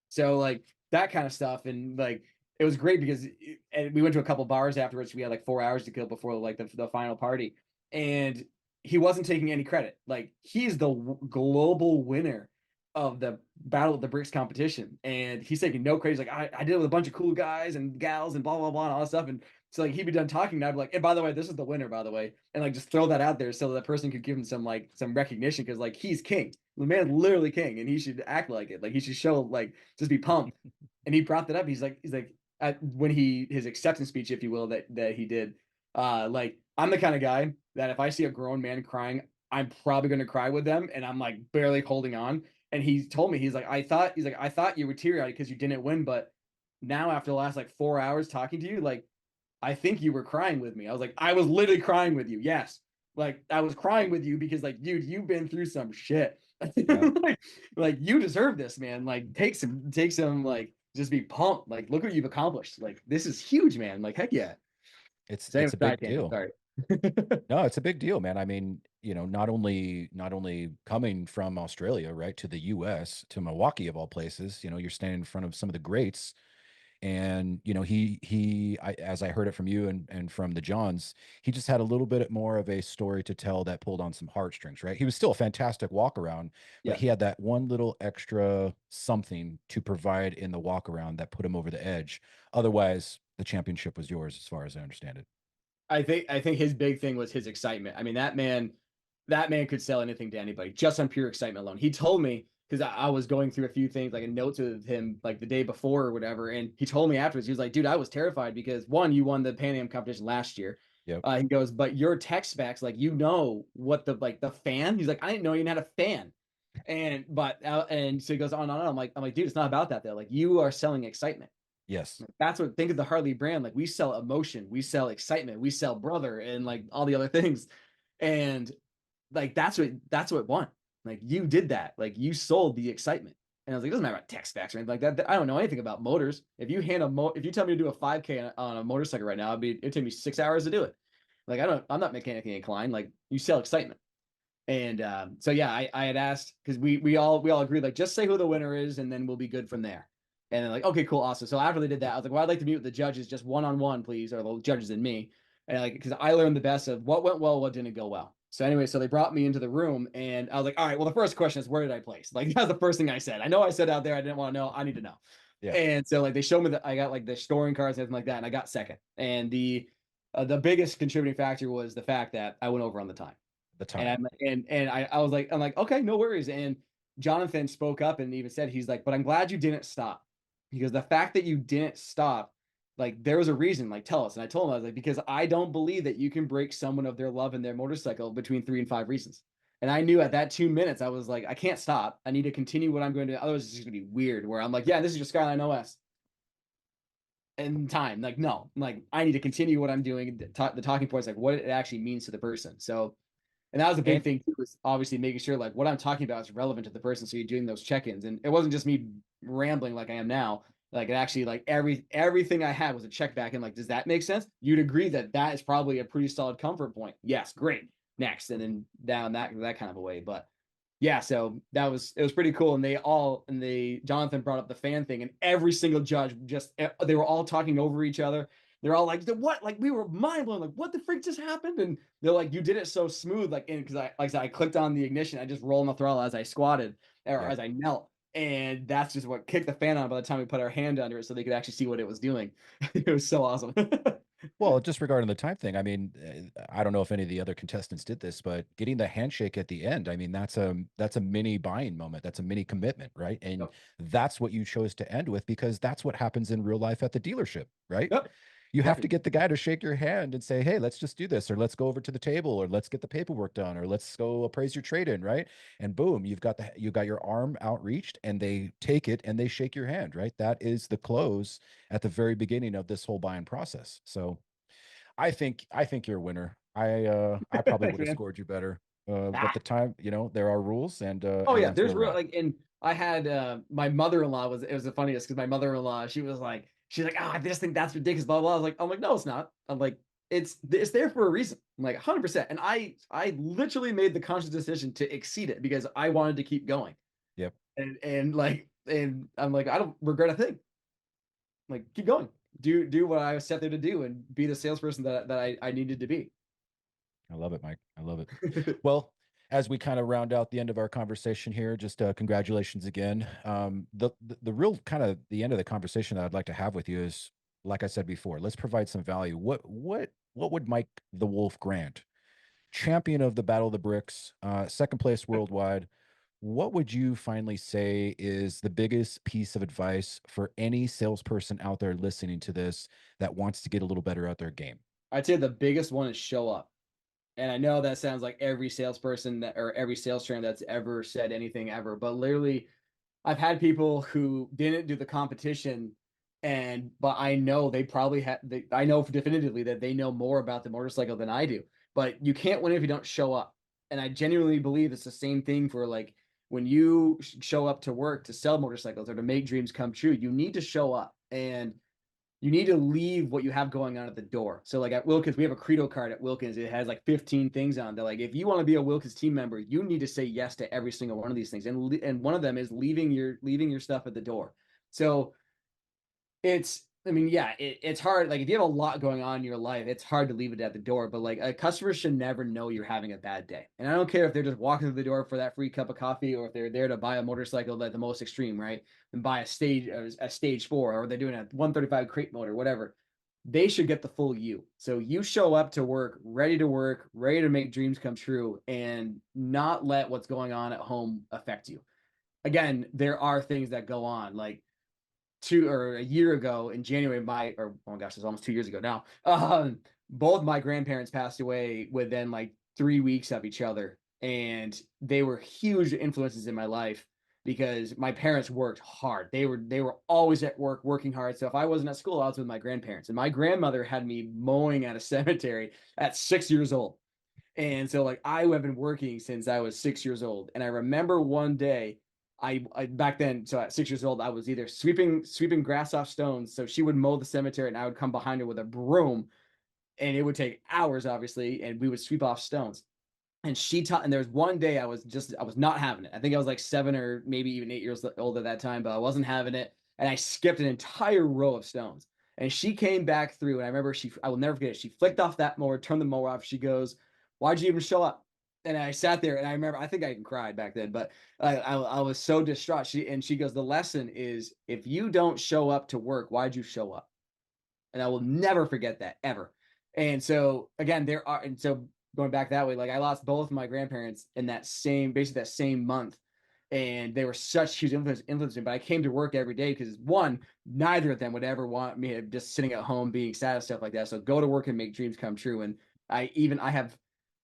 Speaker 2: so like that kind of stuff, and like it was great because and we went to a couple bars afterwards. We had like 4 hours to kill before like the final party, and he wasn't taking any credit. Like he's the global winner of the Battle of the Bricks competition, and he's taking no credit. He's like, I did it with a bunch of cool guys and gals and blah blah blah and all that stuff. And so like he'd be done talking, and I'd be like, and by the way, this is the winner, by the way, and like just throw that out there so that person could give him some recognition because like he's king. The man's literally king, and he should act like it. Like he should show like just be pumped. And he brought that up. He's like when his acceptance speech, if you will, that he did, like I'm the kind of guy that if I see a grown man crying, I'm probably going to cry with them, and I'm like barely holding on. And he told me, he's like, I thought you were teary-eyed because you didn't win, but now after the last like 4 hours talking to you, like I think you were crying with me. I was like, I was literally crying with you. Yes, like I was crying with you because like, dude, you've been through some shit. Yeah. like you deserve this, man. Like take some like just be pumped. Like look what you've accomplished. Like this is huge, man. Like heck yeah.
Speaker 1: It's a big deal.
Speaker 2: Sorry.
Speaker 1: No, it's a big deal, man. I mean, not only coming from Australia, right, to the US, to Milwaukee of all places, you're standing in front of some of the greats. And, as I heard it from you and from the Johns, he just had a little bit more of a story to tell that pulled on some heartstrings, right? He was still a fantastic walk around, but he had that one little extra something to provide in the walk around that put him over the edge. Otherwise, the championship was yours, as far as I understand it.
Speaker 2: I think his big thing was his excitement. I mean, that man could sell anything to anybody just on pure excitement alone. He told me because I was going through a few things, like a notes with him like the day before or whatever. And he told me afterwards, he was like, dude, I was terrified because one, you won the Pan Am competition last year.
Speaker 1: Yep.
Speaker 2: He goes, but your tech specs, like, you know, what the, like the fan, he's like, I didn't know you even had a fan. And so he goes on and on. I'm like, dude, it's not about that though. Like, you are selling excitement.
Speaker 1: Yes.
Speaker 2: Like, that's what, think of the Harley brand. Like, we sell emotion, we sell excitement, we sell brother, and like all the other things. And like, that's what won. Like, you did that. Like, you sold the excitement. And I was like, it doesn't matter about tech specs or anything like that. I don't know anything about motors. If you if you tell me to do a 5K on a motorcycle right now, it'd take me 6 hours to do it. Like, I'm not mechanically inclined. Like, you sell excitement. And so yeah, I had asked, because we all agreed, like, just say who the winner is and then we'll be good from there. And then, like, okay, cool, awesome. So after they did that, I was like, well, I'd like to meet with the judges just one-on-one, please, or the judges and me. And like, because I learned the best of what went well, what didn't go well. So anyway, so they brought me into the room and I was like, all right, well, the first question is, where did I place? Like, that's the first thing I said. I know I said out there, I didn't want to know. I need to know. Yeah. And so like, they showed me that I got like the scoring cards and everything like that. And I got second. And the biggest contributing factor was the fact that I went over on the time. And I was like, I'm like, okay, no worries. And Jonathan spoke up and even said, he's like, but I'm glad you didn't stop, because the fact that you didn't stop, like, there was a reason, like, tell us. And I told him, I was like, because I don't believe that you can break someone of their love and their motorcycle between 3 and 5 reasons. And I knew at that 2 minutes, I was like, I can't stop. I need to continue what I'm going to, otherwise it's just gonna be weird, where I'm like, yeah, this is your Skyline OS. And time, like, no, like, I need to continue what I'm doing. The talking points, like what it actually means to the person. So, and that was a big thing too, was obviously making sure like what I'm talking about is relevant to the person. So you're doing those check-ins, and it wasn't just me rambling like I am now. Like, it actually, like, everything I had was a check back. And like, does that make sense? You'd agree that that is probably a pretty solid comfort point. Yes. Great. Next. And then down that kind of a way. But yeah, so it was pretty cool. And Jonathan brought up the fan thing, and every single judge they were all talking over each other. They're all like, what? Like, we were mind blown. Like, what the freak just happened? And they're like, you did it so smooth. Like, because I clicked on the ignition. I just rolled on the throttle as I squatted or as I knelt. And that's just what kicked the fan on by the time we put our hand under it so they could actually see what it was doing. It was so awesome.
Speaker 1: Well, just regarding the time thing, I mean, I don't know if any of the other contestants did this, but getting the handshake at the end, I mean, that's a mini buying moment. That's a mini commitment, right? And
Speaker 2: Yep.
Speaker 1: That's what you chose to end with, because that's what happens in real life at the dealership, right?
Speaker 2: Yep.
Speaker 1: You have to get the guy to shake your hand and say, hey, let's just do this, or let's go over to the table, or let's get the paperwork done, or let's go appraise your trade-in, right? And boom, you got your arm outreached, and they take it and they shake your hand, right? That is the close at the very beginning of this whole buying process. So I think you're a winner. I probably would have scored you better. But the time, there are rules, and
Speaker 2: oh yeah,
Speaker 1: and
Speaker 2: there's real, like, and I had my mother-in-law it was the funniest, because my mother-in-law, she's like, I just think that's ridiculous, blah blah. I'm like, no, it's not. I'm like, it's there for a reason. I'm like, 100%. And I literally made the conscious decision to exceed it because I wanted to keep going.
Speaker 1: Yep.
Speaker 2: And I'm like, I don't regret a thing. I'm like, keep going. Do what I was set there to do, and be the salesperson that I needed to be.
Speaker 1: I love it, Mike. I love it. Well, as we kind of round out the end of our conversation here, just congratulations again. The real kind of the end of the conversation that I'd like to have with you is, like I said before, let's provide some value. What would Mike the Wolf grant, champion of the Battle of the Bricks, second place worldwide? What would you finally say is the biggest piece of advice for any salesperson out there listening to this that wants to get a little better at their game?
Speaker 2: I'd say the biggest one is show up. And I know that sounds like every salesperson or every sales trainer that's ever said anything ever, but literally, I've had people who didn't do the competition, but I know they probably I know definitively that they know more about the motorcycle than I do. But you can't win if you don't show up. And I genuinely believe it's the same thing for, like, when you show up to work to sell motorcycles or to make dreams come true, you need to show up, and you need to leave what you have going on at the door. So like at Wilkins, we have a Credo card at Wilkins. It has like 15 things on. They're like, if you want to be a Wilkins team member, you need to say yes to every single one of these things. And one of them is leaving your stuff at the door. So it's hard. Like, if you have a lot going on in your life, it's hard to leave it at the door. But like, a customer should never know you're having a bad day. And I don't care if they're just walking through the door for that free cup of coffee, or if they're there to buy a motorcycle at the most extreme, right? And buy a stage 4, or they're doing a 135 crate motor, whatever. They should get the full you. So you show up to work, ready to make dreams come true, and not let what's going on at home affect you. again, there are things that go on. Like a year ago in January, oh my gosh, it's almost 2 years ago now. Both my grandparents passed away within like 3 weeks of each other, and they were huge influences in my life because my parents worked hard. They were always at work, working hard. So if I wasn't at school, I was with my grandparents, and my grandmother had me mowing at a cemetery at 6 years old. And so like I have been working since I was 6 years old. And I remember one day I back then, so at 6 years old, I was either sweeping grass off stones. So she would mow the cemetery and I would come behind her with a broom, and it would take hours, obviously, and we would sweep off stones. And she taught, and there was one day I was not having it. I think I was like 7 or maybe even 8 years old at that time, but I wasn't having it. And I skipped an entire row of stones. And she came back through, and I remember I will never forget it. She flicked off that mower, turned the mower off. She goes, "Why'd you even show up?" And I sat there, and I remember, I think I even cried back then, but I was so distraught. She goes, "The lesson is, if you don't show up to work, why'd you show up?" And I will never forget that, ever. And so again, going back that way, like I lost both my grandparents in basically that same month. And they were such huge influence. But I came to work every day because, one, neither of them would ever want me just sitting at home being sad and stuff like that. So go to work and make dreams come true. And I have,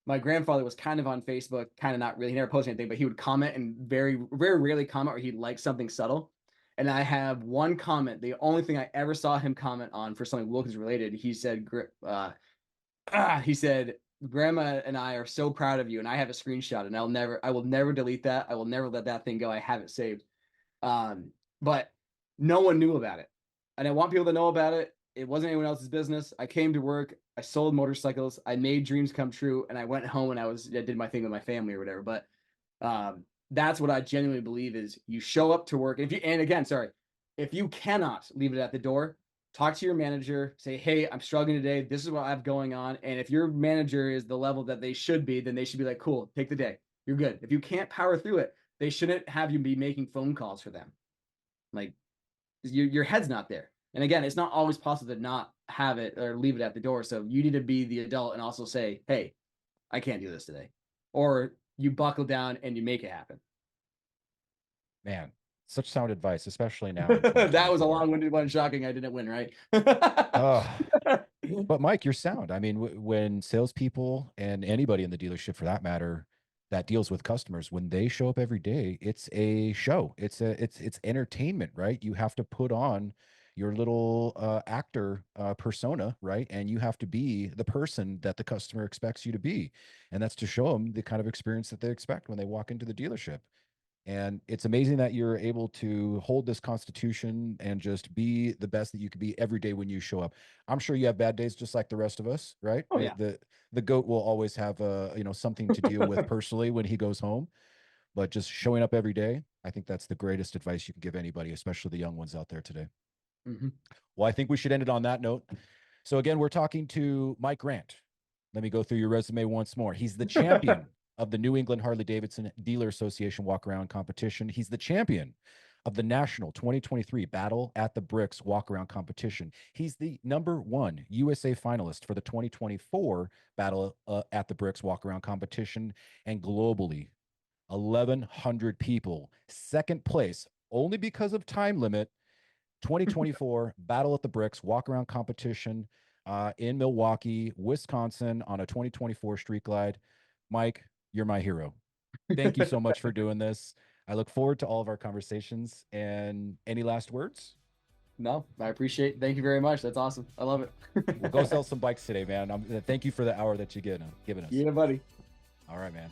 Speaker 2: my grandfather was kind of on Facebook, kind of not really, he never posted anything, but he would comment, and very, very rarely comment, or he'd like something subtle. And I have one comment, the only thing I ever saw him comment on for something Wilkins related. He said, "Grandma and I are so proud of you." And I have a screenshot, and I will never delete that. I will never let that thing go. I have it saved. But no one knew about it. I didn't want people to know about it. It wasn't anyone else's business. I came to work. I sold motorcycles. I made dreams come true. And I went home and I did my thing with my family or whatever. But that's what I genuinely believe is, you show up to work. If you cannot leave it at the door, talk to your manager, say, "Hey, I'm struggling today. This is what I have going on." And if your manager is the level that they should be, then they should be like, "Cool, take the day. You're good." If you can't power through it, they shouldn't have you be making phone calls for them. Like, your head's not there. And again, it's not always possible to not have it or leave it at the door. So you need to be the adult and also say, "Hey, I can't do this today." Or you buckle down and you make it happen.
Speaker 1: Man, such sound advice, especially now.
Speaker 2: That was a long-winded one. Shocking I didn't win, right?
Speaker 1: Oh, but Mike, you're sound. I mean, when salespeople, and anybody in the dealership for that matter, that deals with customers, when they show up every day, it's a show. It's entertainment, right? You have to put on your little actor persona, right? And you have to be the person that the customer expects you to be. And that's to show them the kind of experience that they expect when they walk into the dealership. And it's amazing that you're able to hold this constitution and just be the best that you could be every day when you show up. I'm sure you have bad days just like the rest of us, right?
Speaker 2: Oh, yeah.
Speaker 1: The goat will always have something to deal with personally when he goes home, but just showing up every day, I think that's the greatest advice you can give anybody, especially the young ones out there today.
Speaker 2: Mm-hmm.
Speaker 1: Well, I think we should end it on that note. So again, we're talking to Mike Grant. Let me go through your resume once more. He's the champion of the New England Harley-Davidson Dealer Association walk-around competition. He's the champion of the National 2023 Battle at the Bricks walk-around competition. He's the #1 USA finalist for the 2024 Battle at the Bricks walk-around competition, and globally, 1,100 people. Second place, only because of time limit, 2024 Battle at the Bricks walk-around competition in Milwaukee, Wisconsin on a 2024 Street Glide. Mike, you're my hero. Thank you so much for doing this. I look forward to all of our conversations. And any last words?
Speaker 2: No, I appreciate it. Thank you very much. That's awesome. I love it.
Speaker 1: We'll go sell some bikes today, man. Thank you for the hour that you given us.
Speaker 2: Yeah, buddy.
Speaker 1: All right, man.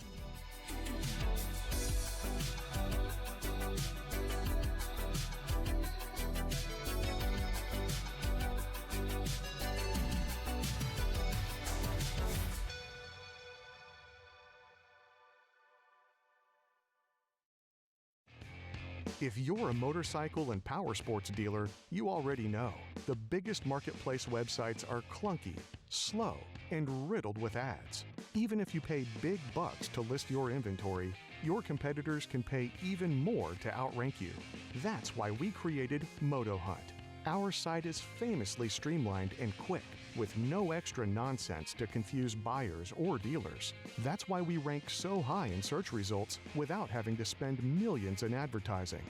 Speaker 3: If you're a motorcycle and power sports dealer, you already know the biggest marketplace websites are clunky, slow, and riddled with ads. Even if you pay big bucks to list your inventory, your competitors can pay even more to outrank you. That's why we created MotoHunt. Our site is famously streamlined and quick, with no extra nonsense to confuse buyers or dealers. That's why we rank so high in search results without having to spend millions in advertising.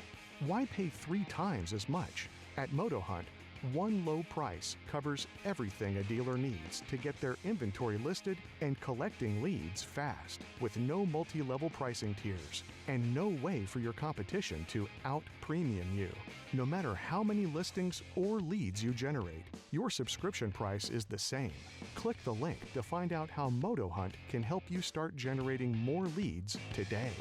Speaker 3: Why pay 3 times as much? At MotoHunt, one low price covers everything a dealer needs to get their inventory listed and collecting leads fast, with no multi-level pricing tiers and no way for your competition to out-premium you. No matter how many listings or leads you generate, your subscription price is the same. Click the link to find out how MotoHunt can help you start generating more leads today.